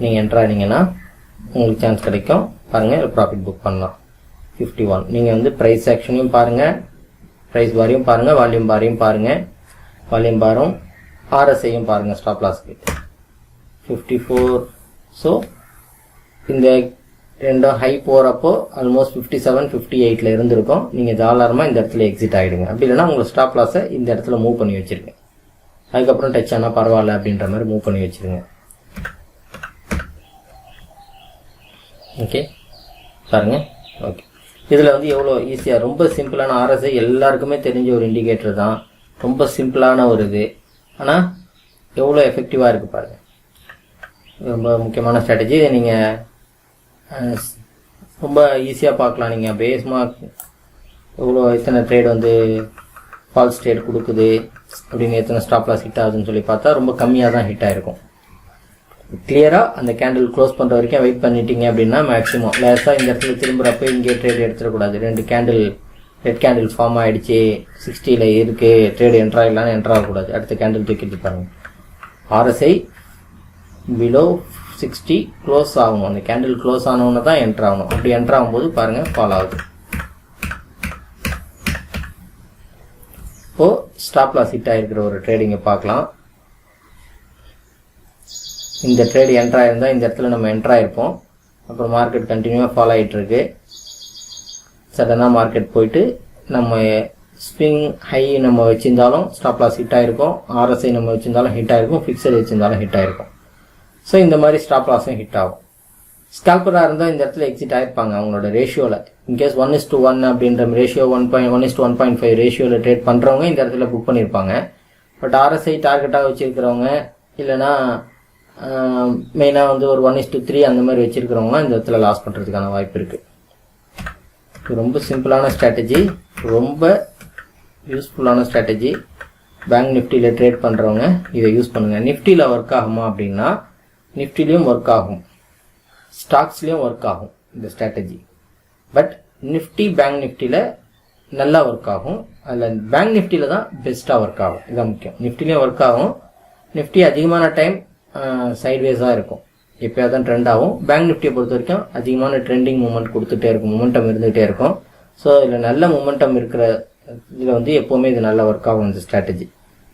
நீங்கள் என்ட்ரு ஆனீங்கன்னா உங்களுக்கு சான்ஸ் கிடைக்கும். பாருங்கள் ப்ராஃபிட் புக் பண்ணலாம். 51 நீங்கள் வந்து ப்ரைஸ் ஆக்ஷனையும் பாருங்கள், ப்ரைஸ் பாரையும் பாருங்கள், வால்யூம் பாரையும் பாருங்கள். வால்யூம் பாரும் ஆர்எஸ்ஐயும் பாருங்கள் ஸ்டாப் லாஸ்க்கு 54. ஸோ இந்த ரெண்டும் ஹை போகிறப்போ ஆல்மோஸ்ட் 57-58ல் இருந்திருக்கும். நீங்கள் தாராளமாக இந்த இடத்துல எக்ஸிட் ஆகிடுங்க. அப்படி இல்லைனா உங்கள் ஸ்டாப் லாஸை இந்த இடத்துல மூவ் பண்ணி வச்சுருங்க. அதுக்கப்புறம் டச் ஆனால் பரவாயில்ல அப்படின்ற மாதிரி மூவ் பண்ணி வச்சுருங்க. ஓகே பாருங்கள். ஓகே இதில் வந்து எவ்வளோ ஈஸியாக, ரொம்ப சிம்பிளான ஆர்எஸ்ஐ எல்லாருக்குமே தெரிஞ்ச ஒரு இண்டிகேட்டர் தான். ரொம்ப சிம்பிளான ஒரு இது, ஆனால் எவ்வளோ எஃபெக்டிவாக இருக்குது பாருங்கள். ரொம்ப முக்கியமான ஸ்ட்ராட்டஜி. நீங்கள் ரொம்ப ஈஸியாக பார்க்கலாம். நீங்கள் பேஸ்மாக எவ்வளோ எத்தனை ட்ரேட் வந்து ஃபால்ஸ் ட்ரேட் கொடுக்குது அப்படின்னு, எத்தனை ஸ்டாப் லாஸ் ஹிட் ஆகுதுன்னு சொல்லி பார்த்தா ரொம்ப கம்மியாக தான் ஹிட் ஆகிருக்கும். கிளியராக அந்த கேண்டில் க்ளோஸ் பண்ணுற வரைக்கும் வெயிட் பண்ணிட்டீங்க அப்படின்னா மேக்ஸிமம் லேஸாக இந்த இடத்துல திரும்புகிறப்ப இங்கே ட்ரேட் எடுத்துடக்கூடாது. 2 கேண்டில் ரெட் கேண்டில் ஃபார்ம் ஆகிடுச்சு, 60ல் இருக்குது, ட்ரேடு என்ட்ரு ஆகலான்னு என்ட்ரு ஆகக்கூடாது. அடுத்த கேண்டில் தூக்கிட்டு பாருங்கள். ஆர்எஸ்ஐ பிலோ 60 க்ளோஸ் ஆகணும். அந்த கேண்டில் க்ளோஸ் ஆனவொன்னு தான் என்ட்ரு ஆகணும். அப்படி என்ட்ரு ஆகும்போது பாருங்கள் ஃபால் ஆகுது. இப்போது ஸ்டாப் லாஸ் ஹிட் ஆகிருக்கிற ஒரு ட்ரேடிங்கை பார்க்கலாம். இந்த ட்ரேடு என்ட்ரு ஆகிருந்தால் இந்த இடத்துல நம்ம என்ட்ரு ஆகிருப்போம். அப்புறம் மார்க்கெட் கண்டினியூவாக ஃபாலோ ஆகிட்டுருக்கு. சடனாக மார்க்கெட் போயிட்டு நம்ம ஸ்விங் ஹை நம்ம வச்சுருந்தாலும் ஸ்டாப் லாஸ் ஹிட் ஆகிருக்கும், ஆர்எஸ்ஐ நம்ம வச்சுருந்தாலும் ஹிட் ஆகிருக்கும், ஃபிக்ஸட் வச்சுருந்தாலும் ஹிட் ஆகிருக்கும். ஸோ இந்த மாதிரி ஸ்டாப் லாஸும் ஹிட் ஆகும். ஸ்கால்பராக இருந்தால் இந்த இடத்துல எக்ஸிட் ஆகிருப்பாங்க அவங்களோட ரேஷியோவில். இன்கேஸ் 1:1 அப்படின்ற ரேஷியோ 1:1:1.5 ரேஷியோவில் ட்ரேட் பண்ணுறவங்க இந்த இடத்துல புக் பண்ணியிருப்பாங்க. பட் ஆர்எஸ்ஐ டார்கெட்டாக வச்சுருக்கிறவங்க இல்லைனா மெயினாக வந்து ஒரு 1:3 அந்த மாதிரி வச்சுருக்கிறவங்க இந்த இடத்துல லாஸ் பண்ணுறதுக்கான வாய்ப்பு இருக்குது. ரொம்ப சிம்பிளான ஸ்ட்ராட்டஜி, ரொம்ப யூஸ்ஃபுல்லான ஸ்ட்ராட்டஜி. பேங்க் நிஃப்டியில் ட்ரேட் பண்ணுறவங்க இதை யூஸ் பண்ணுங்கள். நிஃப்டியில் ஒர்க் ஆகுமா அப்படின்னா நிஃப்டிலையும் ஒர்க் ஆகும், ஸ்டாக்ஸ்லேயும் ஒர்க் ஆகும் இந்த ஸ்ட்ராட்டஜி. பட் நிஃப்டி பேங்க் நிஃப்டியில் நல்லா ஒர்க் ஆகும். அதில் பேங்க் நிஃப்டியில் தான் பெஸ்ட்டாக ஒர்க் ஆகும். இதுதான் முக்கியம். நிஃப்டிலையும் ஒர்க் ஆகும். நிஃப்டி அதிகமான டைம் சைட்வேஸாக இருக்கும், எப்போயாவது தான் ட்ரெண்ட் ஆகும். பேங்க் நிஃப்டியை பொறுத்த வரைக்கும் அதிகமான ட்ரெண்டிங் மூமெண்ட் கொடுத்துட்டே இருக்கும், மொமெண்டம் இருந்துகிட்டே இருக்கும். ஸோ இதில் நல்ல மொமெண்டம் இருக்கிற இதில் வந்து எப்போவுமே இது நல்லா ஒர்க் ஆகும் இந்த ஸ்ட்ராட்டஜி.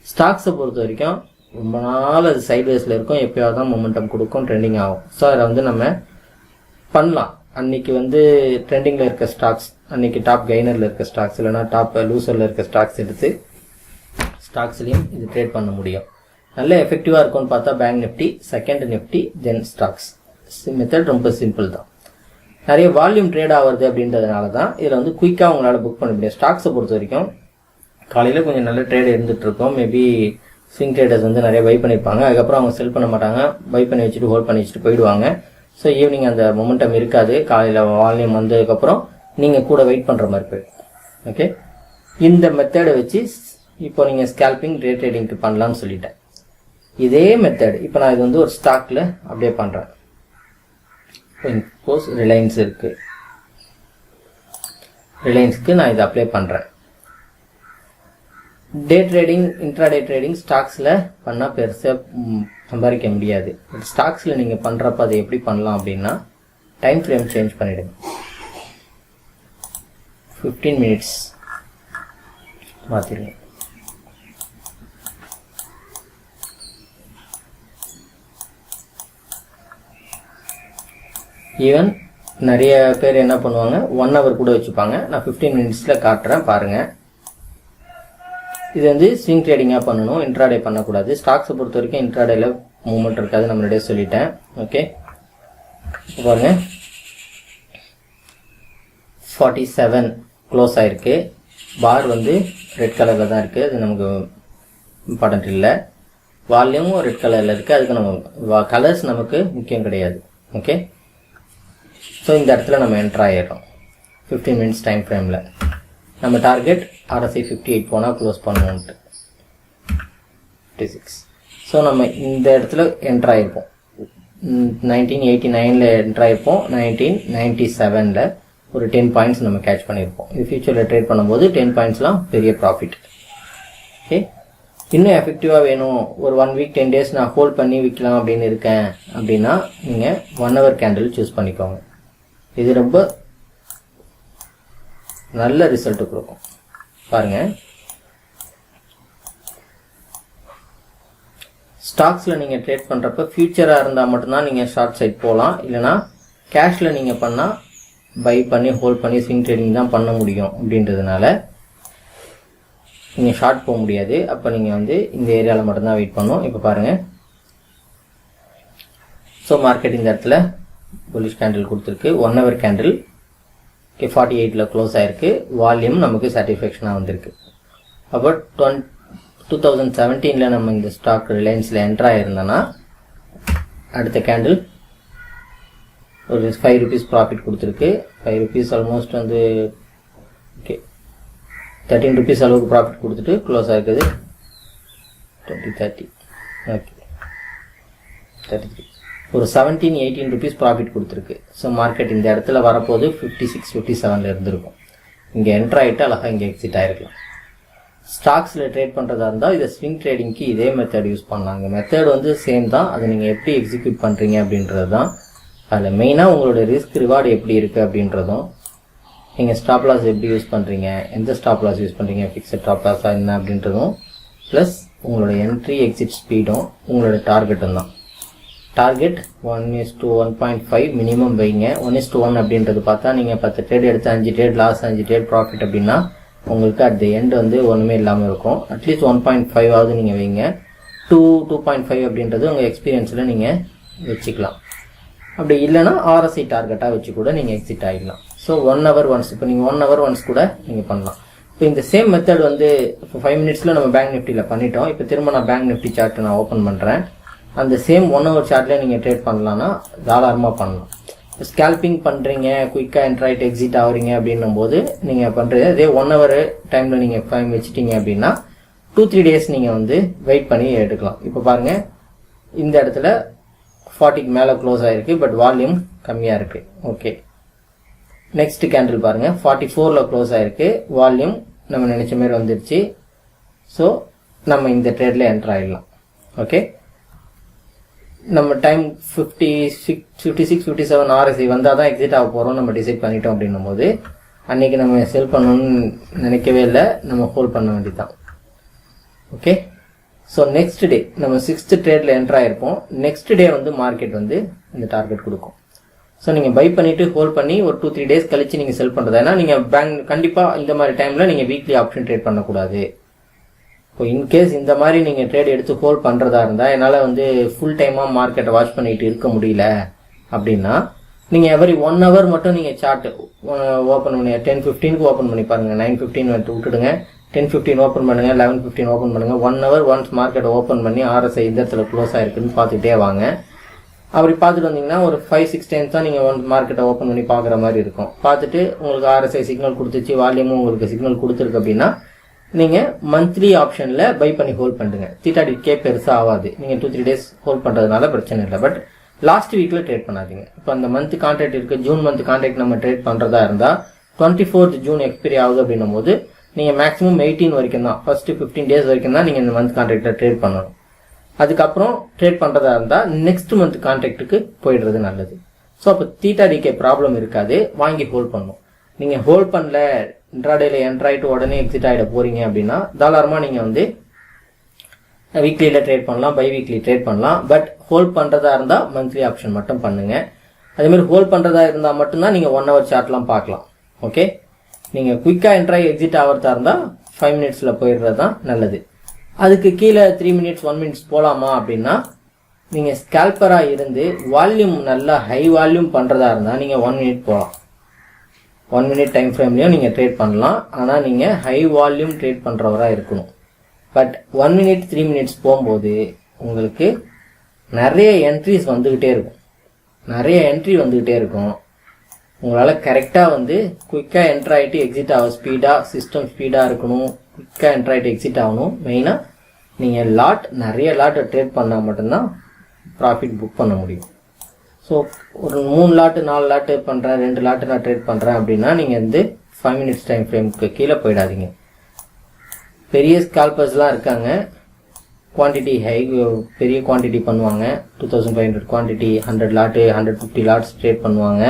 ஸ்டாக்ஸை பொறுத்த வரைக்கும் ரொம்ப நாள் அது சைட்வேஸில் இருக்கும், எப்போயாவது தான் மொமெண்டம் கொடுக்கும், ட்ரெண்டிங் ஆகும். ஸோ அதை வந்து நம்ம பண்ணலாம். அன்றைக்கி வந்து ட்ரெண்டிங்கில் இருக்க ஸ்டாக்ஸ், அன்றைக்கி டாப் கெய்னரில் இருக்க ஸ்டாக்ஸ் இல்லைனா டாப் லூசரில் இருக்க ஸ்டாக்ஸ் எடுத்து ஸ்டாக்ஸ்லேயும் இது ட்ரேட் பண்ண முடியும். நல்ல எஃபெக்டிவாக இருக்கும்னு பார்த்தா பேங்க் நிஃப்டி, செகண்ட் நிஃப்டி, தென் ஸ்டாக்ஸ். மெத்தட் ரொம்ப சிம்பிள் தான். நிறைய வால்யூம் ட்ரேட் ஆகுது அப்படின்றதுனால தான் இதில் வந்து குயிக்காக உங்களால் புக் பண்ண முடியும். ஸ்டாக்ஸை பொறுத்த வரைக்கும் காலையில் கொஞ்சம் நல்ல ட்ரேட் இருந்துகிட்டு இருக்கும். மேபி ஸ்விங் ட்ரேடர்ஸ் வந்து நிறைய பை பண்ணியிருப்பாங்க, அதுக்கப்புறம் அவங்க செல் பண்ண மாட்டாங்க, பை பண்ணி வச்சுட்டு ஹோல்ட் பண்ணி வச்சுட்டு போயிடுவாங்க. ஸோ ஈவினிங் அந்த மொமெண்டம் இருக்காது. காலையில் வால்யூம் வந்ததுக்கப்புறம் நீங்கள் கூட வெயிட் பண்ணுற மாதிரி போயிடும். ஓகே, இந்த மெத்தடை வச்சு இப்போ நீங்கள் ஸ்கேல்பிங் டே ட்ரேடிங்க்கு பண்ணலாம்னு சொல்லிட்டேன். இதே மெத்தட் இப்போ நான் இது வந்து ஒரு ஸ்டாக்கில் அப்படியே பண்ணுறேன். சப்போஸ் ரிலையன்ஸ் இருக்குது, ரிலையன்ஸ்க்கு நான் இதை அப்ளை பண்ணுறேன். டே ட்ரேடிங் இன்ட்ராடே ட்ரேடிங் ஸ்டாக்ஸில் பண்ணால் பெருசாக சம்பாதிக்க முடியாது. பட் ஸ்டாக்ஸில் நீங்கள் பண்ணுறப்ப அதை எப்படி பண்ணலாம் அப்படின்னா டைம் ஃப்ரேம் சேஞ்ச் பண்ணிவிடுங்க. 15 minutes மாற்றிடுங்க. ஈவன் நிறைய பேர் என்ன பண்ணுவாங்க 1 hour கூட வச்சுப்பாங்க. நான் 15 minutesல காட்டுறேன் பாருங்கள். இது வந்து ஸ்விங் ட்ரேடிங்காக பண்ணணும், இன்ட்ராடே பண்ணக்கூடாது. ஸ்டாக்ஸை பொறுத்த வரைக்கும் இன்ட்ராடேல மூவ்மெண்ட் இருக்காது, நான் முன்னாடியே சொல்லிட்டேன். ஓகே, பாருங்க 47 க்ளோஸ் ஆகிருக்கு. பார் வந்து ரெட் கலரில் தான் இருக்குது, அது நமக்கு இம்பார்ட்டன்ட் இல்லை. வால்யூமும் ரெட் கலரில் இருக்குது, அதுக்கு நம்ம கலர்ஸ் நமக்கு முக்கியம் கிடையாது. ஓகே, ஸோ இந்த இடத்துல நம்ம என்ட்ரு ஆகிடுறோம் 15 minutes டைம் ஃப்ரேமில். நம்ம டார்கெட் RSI 58 போனால் க்ளோஸ் பண்ணுவோன்ட்டு 56. ஸோ நம்ம இந்த இடத்துல என்ட்ரு ஆகிருப்போம். 1989 என்ட்ரு ஆகிருப்போம். 1997 ஒரு 10 points நம்ம கேட்ச் பண்ணியிருப்போம். இது ஃபியூச்சரில் ட்ரேட் பண்ணும்போது 10 pointsலாம் பெரிய ப்ராஃபிட். ஓகே, இன்னும் எஃபெக்டிவாக வேணும், ஒரு 1 week 10 days நான் ஹோல்ட் பண்ணி விற்கலாம் அப்படின்னு இருக்கேன் அப்படின்னா நீங்கள் 1 hour கேண்டில் சூஸ் பண்ணிக்கோங்க. இது ரொம்ப நல்ல ரிசல்ட் கொடுக்கும். பாருங்க, ஸ்டாக்ஸில் நீங்கள் ட்ரேட் பண்ணுறப்ப ஃபியூச்சராக இருந்தால் மட்டும்தான் நீங்கள் ஷார்ட் சைட் போகலாம். இல்லைனா கேஷில் நீங்கள் பண்ணால் பை பண்ணி ஹோல்ட் பண்ணி ஸ்விங் ட்ரேடிங் தான் பண்ண முடியும். அப்படின்றதுனால நீங்கள் ஷார்ட் போக முடியாது. அப்போ நீங்கள் வந்து இந்த ஏரியாவில் மட்டும்தான் வெயிட் பண்ணணும். இப்போ பாருங்கள், ஸோ மார்க்கெட் இந்த இடத்துல புல்லிஷ் கேண்டில் கொடுத்துருக்கு. 1 hour கேண்டில் 48ல் க்ளோஸ் ஆகிருக்கு. வால்யூம் நமக்கு சாட்டிஸ்ஃபேக்ஷனாக வந்திருக்கு. அப்போ 2017 நம்ம இந்த ஸ்டாக் ரிலையன்ஸில் என்ட்ரு ஆகிருந்தோன்னா அடுத்த கேண்டில் ஒரு 5 rupees ப்ராஃபிட் கொடுத்துருக்கு. 5 rupees ஆல்மோஸ்ட் வந்து ஓகே 13 rupees அளவுக்கு ப்ராஃபிட் கொடுத்துட்டு க்ளோஸ் ஆகிருக்குது. 2030 ஓகே 33 ஒரு 17-18 rupees ப்ராஃபிட் கொடுத்துருக்கு. ஸோ மார்க்கெட் இந்த இடத்துல வரப்போது 56-57 இருந்திருக்கும். இங்கே என்ட்ரு ஆகிட்டு அழகாக இங்கே எக்ஸிட் ஆகிருக்கலாம். ஸ்டாக்ஸில் ட்ரேட் பண்ணுறதா இருந்தால் இதை ஸ்விங் ட்ரேடிங்க்கு இதே மெத்தட் யூஸ் பண்ணலாங்க. மெத்தட் வந்து சேம் தான், அதை நீங்கள் எப்படி எக்ஸிக்யூட் பண்ணுறீங்க அப்படின்றது தான். அதில் மெயினாக உங்களோட ரிஸ்க் ரிவார்டு எப்படி இருக்குது அப்படின்றதும், நீங்கள் ஸ்டாப் லாஸ் எப்படி யூஸ் பண்ணுறீங்க, எந்த ஸ்டாப் லாஸ் யூஸ் பண்ணுறீங்க, ஃபிக்ஸட் ஸ்டாப் லாஸாக என்ன அப்படின்றதும், ப்ளஸ் உங்களோட என்ட்ரி எக்ஸிட் ஸ்பீடும் உங்களோட டார்கெட்டும் தான். டார்கெட் 1:1.5 மினிமம் வைங்க. 1:1 அப்படின்றது பார்த்தா நீங்கள் 10 ட்ரேட் எடுத்து 5 ட்ரேட் லாஸ் 5 ட்ரேட் ப்ராஃபிட் அப்படின்னா உங்களுக்கு அட் தி எண்ட் வந்து ஒன்றுமே இல்லாமல் இருக்கும். அட்லீஸ்ட் 1.5 ஆவது நீங்கள் வைங்க. 2.5 அப்படின்றது உங்கள் எக்ஸ்பீரியன்ஸில் நீங்கள் வச்சுக்கலாம். அப்படி இல்லைனா RSI டார்கெட்டாக வச்சு கூட நீங்கள் எக்ஸிட் ஆகிடலாம். ஸோ 1 hour ஒன்ஸ், இப்போ நீங்கள் 1 hour ஒன்ஸ் கூட நீங்கள் பண்ணலாம். இப்போ இந்த சேம் மெத்தட் வந்து இப்போ 5 minutesல நம்ம பேங்க் நிஃப்டியில் பண்ணிட்டோம். இப்போ திரும்ப நான் பேங்க் நிஃப்டி சார்ட்டை நான் ஓப்பன் பண்ணுறேன். அந்த சேம் 1 hour சார்ட்லேயே நீங்கள் ட்ரேட் பண்ணலான்னா தாராளமாக பண்ணலாம். ஸ்கேல்பிங் பண்ணுறீங்க, குயிக்காக என்ட்ராய்ட் எக்ஸிட் ஆகுறீங்க அப்படின்னும் போது நீங்கள் பண்ணுறது அதே 1 hour டைமில் நீங்கள் டைம் வச்சுட்டீங்க அப்படின்னா 2-3 days நீங்கள் வந்து வெயிட் பண்ணி எடுக்கலாம். இப்போ பாருங்கள், இந்த இடத்துல 40க்கு மேலே க்ளோஸ் ஆகிருக்கு, பட் வால்யூம் கம்மியாக இருக்குது. ஓகே, நெக்ஸ்ட் கேண்டில் பாருங்கள், 44ல் க்ளோஸ் ஆகிருக்கு, வால்யூம் நம்ம நினச்ச மாதிரி வந்துடுச்சு. ஸோ நம்ம இந்த ட்ரேடில் என்ட்ரு ஆகிடலாம். ஓகே, நம்ம டைம் 56-57 RSI வந்தால் தான் எக்ஸிட் ஆக போகிறோம் நம்ம டிசைட் பண்ணிட்டோம் அப்படின்னும் போது அன்றைக்கி நம்ம செல் பண்ணணும்னு நினைக்கவே இல்லை, நம்ம ஹோல்ட் பண்ண வேண்டியதான். ஓகே, ஸோ நெக்ஸ்ட் டே நம்ம 6th ட்ரேடில் என்ட்ரு ஆகிருப்போம். நெக்ஸ்ட் டே வந்து மார்க்கெட் வந்து இந்த டார்கெட் கொடுக்கும். ஸோ நீங்கள் பை பண்ணிவிட்டு ஹோல்ட் பண்ணி ஒரு 2-3 days கழிச்சு நீங்கள் செல் பண்ணுறது. ஏன்னா நீங்கள் பேங்க் கண்டிப்பாக இந்த மாதிரி டைமில் நீங்கள் வீக்லி ஆப்ஷன் ட்ரேட் பண்ணக்கூடாது. இப்போ இன்கேஸ் இந்த மாதிரி நீங்கள் ட்ரேட் எடுத்து ஹோல்ட் பண்ணுறதா இருந்தால் என்னால் வந்து ஃபுல் டைமாக மார்க்கெட்டை வாட்ச் பண்ணிட்டு இருக்க முடியல அப்படின்னா நீங்கள் எவரி 1 hour மட்டும் நீங்கள் சார்ட் ஓப்பன் பண்ணி 10:15க்கு ஓப்பன் பண்ணி பாருங்கள். 9:15 விட்டுடுங்க, 10:15 ஓப்பன் பண்ணுங்கள், 11:15 ஓப்பன் பண்ணுங்கள். 1 hour ஒன்ஸ் மார்க்கெட்டை ஓப்பன் பண்ணி RSI இந்த இடத்துல க்ளோஸ் ஆகிருக்குன்னு பார்த்துக்கிட்டே வாங்க. அப்படி பார்த்துட்டு வந்தீங்கன்னா ஒரு 5-6 times தான் நீங்கள் ஒன் மார்க்கெட்டை ஓப்பன் பண்ணி பார்க்குற மாதிரி இருக்கும். பார்த்துட்டு உங்களுக்கு RSI சிக்னல் கொடுத்துச்சு, வால்யூமும் உங்களுக்கு சிக்னல் கொடுத்துருக்கு அப்படின்னா நீங்கள் மந்த்லி ஆப்ஷனில் பை பண்ணி ஹோல்ட் பண்ணுங்க. தீட்டாடிக்கே பெருசாக ஆகாது, நீங்கள் 2-3 days ஹோல்ட் பண்ணுறதுனால பிரச்சனை இல்லை. பட் லாஸ்ட் வீக்கில் ட்ரேட் பண்ணாதீங்க. இப்போ அந்த மந்த் கான்ட்ராக்ட் இருக்குது, ஜூன் மந்த் கான்ட்ராக்ட் நம்ம ட்ரேட் பண்ணுறதா இருந்தால் 24th June எக்ஸ்பைரி ஆகுது அப்படின்னும் போது நீங்கள் மேக்ஸிமம் 18 வரைக்கும் தான், ஃபஸ்ட்டு 15 days வரைக்கும் தான் நீங்கள் இந்த மந்த் கான்ட்ராக்டை ட்ரேட் பண்ணணும். அதுக்கப்புறம் ட்ரேட் பண்ணுறதா இருந்தால் நெக்ஸ்ட் மந்த் கான்ட்ராக்டுக்கு போயிடுறது நல்லது. ஸோ அப்போ தீட்டா டிகே ப்ராப்ளம் இருக்காது, வாங்கி ஹோல்ட் பண்ணணும். நீங்கள் ஹோல்ட் பண்ணல, இன்ட்ராடேல என்ட்ராயிட்டு உடனே எக்ஸிட் ஆகிட போகிறீங்க அப்படின்னா தாராளமாக நீங்கள் வந்து வீக்லியில் ட்ரேட் பண்ணலாம், பை வீக்லி ட்ரேட் பண்ணலாம். பட் ஹோல்ட் பண்ணுறதா இருந்தால் மந்த்லி ஆப்ஷன் மட்டும் பண்ணுங்கள். அதேமாதிரி ஹோல்ட் பண்ணுறதா இருந்தால் மட்டும்தான் நீங்கள் 1 hour சார்ட்லாம் பார்க்கலாம். ஓகே, நீங்கள் குயிக்காக என்ட்ராகி எக்ஸிட் ஆகிறதா இருந்தால் 5 minutes போயிடுறது தான் நல்லது. அதுக்கு கீழே 3 minutes 1 minutes போகலாமா அப்படின்னா, நீங்கள் ஸ்கேல்பராக இருந்து வால்யூம் நல்லா ஹை வால்யூம் பண்ணுறதா இருந்தால் நீங்கள் 1 minute போகலாம். 1 minute டைம் ஃப்ரேம்லேயும் நீங்கள் ட்ரேட் பண்ணலாம். ஆனால் நீங்கள் ஹை வால்யூம் ட்ரேட் பண்ணுறவராக இருக்கணும். பட் 1 minute 3 minutes போகும்போது உங்களுக்கு நிறைய என்ட்ரிஸ் வந்துக்கிட்டே இருக்கும், நிறைய என்ட்ரி வந்துக்கிட்டே இருக்கும். உங்களால் கரெக்டாக வந்து குயிக்காக என்ட்ரு ஆகிட்டு எக்ஸிட் ஆகும். ஸ்பீடாக சிஸ்டம் ஸ்பீடாக இருக்கணும், குயிக்காக என்ட்ரு ஆகிட்டு எக்ஸிட் ஆகணும். மெயினாக நீங்கள் நிறைய லாட்டை ட்ரேட் பண்ணால் மட்டும்தான் ப்ராஃபிட் புக் பண்ண முடியும். ஸோ ஒரு 3 லாட்டு 4 லாட்டு பண்ணுறேன், 2 லாட்டு நான் ட்ரேட் பண்ணுறேன் அப்படின்னா நீங்கள் வந்து 5 minutes டைம் ஃப்ரேமுக்கு கீழே போயிடாதீங்க. பெரிய ஸ்கால்பர்ஸ்லாம் இருக்காங்க, குவான்டிட்டி ஹை, பெரிய குவான்டிட்டி பண்ணுவாங்க. 2500 குவான்டிட்டி, 100 லாட்டு 150 லாட்ஸ் ட்ரேட் பண்ணுவாங்க.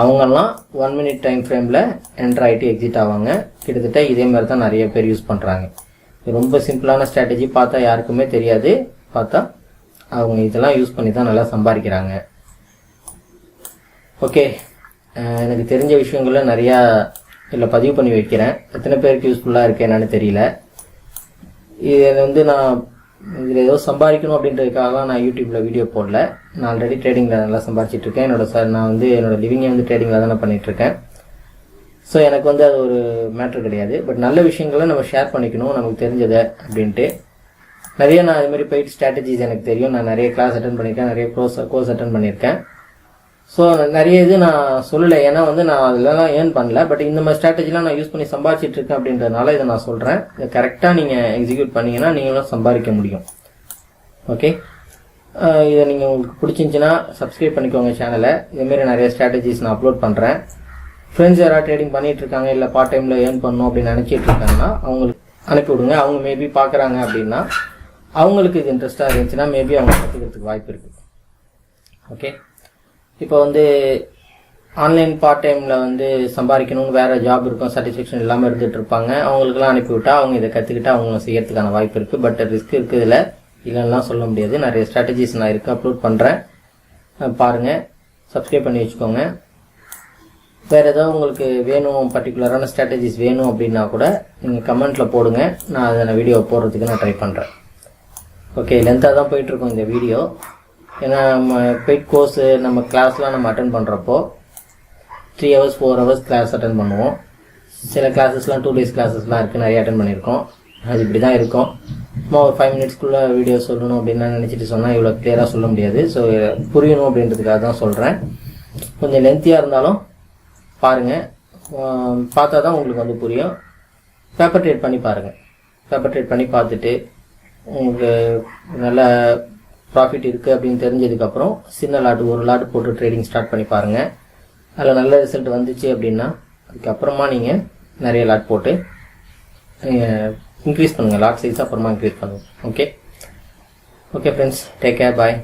அவங்கெல்லாம் 1 minute டைம் ஃப்ரேமில் என்ட்ரு ஆகிட்டு எக்ஸிட் ஆவாங்க. கிட்டத்தட்ட இதே மாதிரி தான் நிறைய பேர் யூஸ் பண்ணுறாங்க. ரொம்ப சிம்பிளான ஸ்ட்ராட்டஜி, பார்த்தா யாருக்குமே தெரியாது, பார்த்தா அவங்க இதெல்லாம் யூஸ் பண்ணி தான் நல்லா சம்பாதிக்கிறாங்க. ஓகே, எனக்கு தெரிஞ்ச விஷயங்களில் நிறையா இதில் பதிவு பண்ணி வைக்கிறேன். எத்தனை பேருக்கு யூஸ்ஃபுல்லாக இருக்கு என்னன்னு தெரியல. இது வந்து நான் இதில் ஏதோ சம்பாதிக்கணும் அப்படின்றதுக்காக நான் யூடியூப்பில் வீடியோ போடல. நான் ஆல்ரெடி ட்ரேடிங்கில் நல்லா சம்பாதிச்சிட்ருக்கேன். நான் வந்து என்னோட லிவிங்கை வந்து ட்ரேடிங்கில் தானே பண்ணிகிட்ருக்கேன். ஸோ எனக்கு வந்து அது ஒரு மேட்ரு கிடையாது. பட் நல்ல விஷயங்களை நம்ம ஷேர் பண்ணிக்கணும், நமக்கு தெரிஞ்சதை அப்படின்ட்டு. நிறைய நான் அதுமாதிரி போயிட்டு ஸ்ட்ராட்டஜிஸ் எனக்கு தெரியும். நான் நிறைய கிளாஸ் அட்டன் பண்ணியிருக்கேன், நிறைய கோர்ஸ் அட்டன் பண்ணியிருக்கேன். ஸோ நிறைய இது நான் சொல்லலை, ஏன்னா வந்து நான் அதெல்லாம் ஏர்ன் பண்ணல. பட் இந்த மாதிரி ஸ்ட்ராட்டஜிலாம் நான் யூஸ் பண்ணி சம்பாதிச்சிட்ருக்கேன் அப்படின்றதுனால இதை நான் சொல்கிறேன். இதை கரெக்டாக நீங்கள் எக்ஸிக்யூட் பண்ணிங்கன்னா நீங்களும் சம்பாதிக்க முடியும். ஓகே, இதை நீங்கள் உங்களுக்கு பிடிச்சிருந்துச்சின்னா சப்ஸ்கிரைப் பண்ணிக்கோங்க சேனலை. இதுமாரி நிறைய ஸ்ட்ராட்டஜிஸ் நான் அப்லோட் பண்ணுறேன். ஃப்ரெண்ட்ஸ் யாராவது ட்ரேடிங் பண்ணிகிட்ருக்காங்க, இல்லை பார்ட் டைமில் ஏர்ன் பண்ணணும் அப்படின்னு நினச்சிட்டு இருக்காங்கன்னா அவங்களுக்கு அனுப்பி விடுங்க. அவங்க மேபி பார்க்குறாங்க அப்படின்னா அவங்களுக்கு இது இன்ட்ரெஸ்ட்டாக இருந்துச்சுன்னா மேபி அவங்க கற்றுக்கிறதுக்கு வாய்ப்பு இருக்குது. ஓகே, இப்போ வந்து ஆன்லைன் பார்ட் டைமில் வந்து சம்பாதிக்கணும்னு வேறு ஜாப் இருக்கும், சாட்டிஸ்ஃபேக்ஷன் இல்லாமல் இருந்துகிட்டு இருப்பாங்க. அவங்களுக்குலாம் அனுப்பிவிட்டால் அவங்க இதை கற்றுக்கிட்டு அவங்களும் செய்யறதுக்கான வாய்ப்பு இருக்குது. பட் ரிஸ்க் இருக்குது, இதில் இல்லைன்னா சொல்ல முடியாது. நிறைய ஸ்ட்ராட்டஜிஸ் நான் அப்லோட் பண்ணுறேன், பாருங்கள், சப்ஸ்கிரைப் பண்ணி வச்சுக்கோங்க. வேறு ஏதாவது உங்களுக்கு வேணும், பர்டிகுலரான ஸ்ட்ராட்டஜிஸ் வேணும் அப்படின்னா கூட நீங்கள் கமெண்ட்டில் போடுங்க. நான் அதை வீடியோ போடுறதுக்கு நான் ட்ரை பண்ணுறேன். ஓகே, லென்த்தாக தான் போயிட்டுருக்கோம் இந்த வீடியோ. ஏன்னா நம்ம பெய்ட் கோர்ஸு நம்ம கிளாஸ்லாம் நம்ம அட்டன் பண்ணுறப்போ 3 hours 4 hours கிளாஸ் அட்டன் பண்ணுவோம். சில கிளாஸஸ்லாம் 2 days கிளாஸஸ்லாம் இருக்குது, நிறைய அட்டன் பண்ணியிருக்கோம். அது இப்படி தான் இருக்கும். சும்மா ஒரு 5 minutesக்குள்ளே வீடியோ சொல்லணும் அப்படின்னு நான் நினச்சிட்டு சொன்னால் இவ்வளோ கிளியராக சொல்ல முடியாது. ஸோ புரியணும் அப்படின்றதுக்காக தான் சொல்கிறேன். கொஞ்சம் லென்த்தியாக இருந்தாலும் பாருங்கள், பார்த்தா தான் உங்களுக்கு வந்து புரியும். பேப்பர் ட்ரேட் பண்ணி பாருங்கள். பேப்பர் ட்ரேட் பண்ணி பார்த்துட்டு உங்களுக்கு நல்ல ப்ராஃபிட் இருக்குது அப்படின்னு தெரிஞ்சதுக்கப்புறம் சின்ன லாட்டு 1 லாட் போட்டு ட்ரேடிங் ஸ்டார்ட் பண்ணி பாருங்கள். அதில் நல்ல ரிசல்ட் வந்துச்சு அப்படின்னா அதுக்கப்புறமா நீங்கள் நிறைய லாட் போட்டு இன்க்ரீஸ் பண்ணுங்கள். லாட் சைஸ் அப்புறமா இன்க்ரீஸ் பண்ணுங்கள். ஓகே ஃப்ரெண்ட்ஸ், டேக் கேர், பாய்.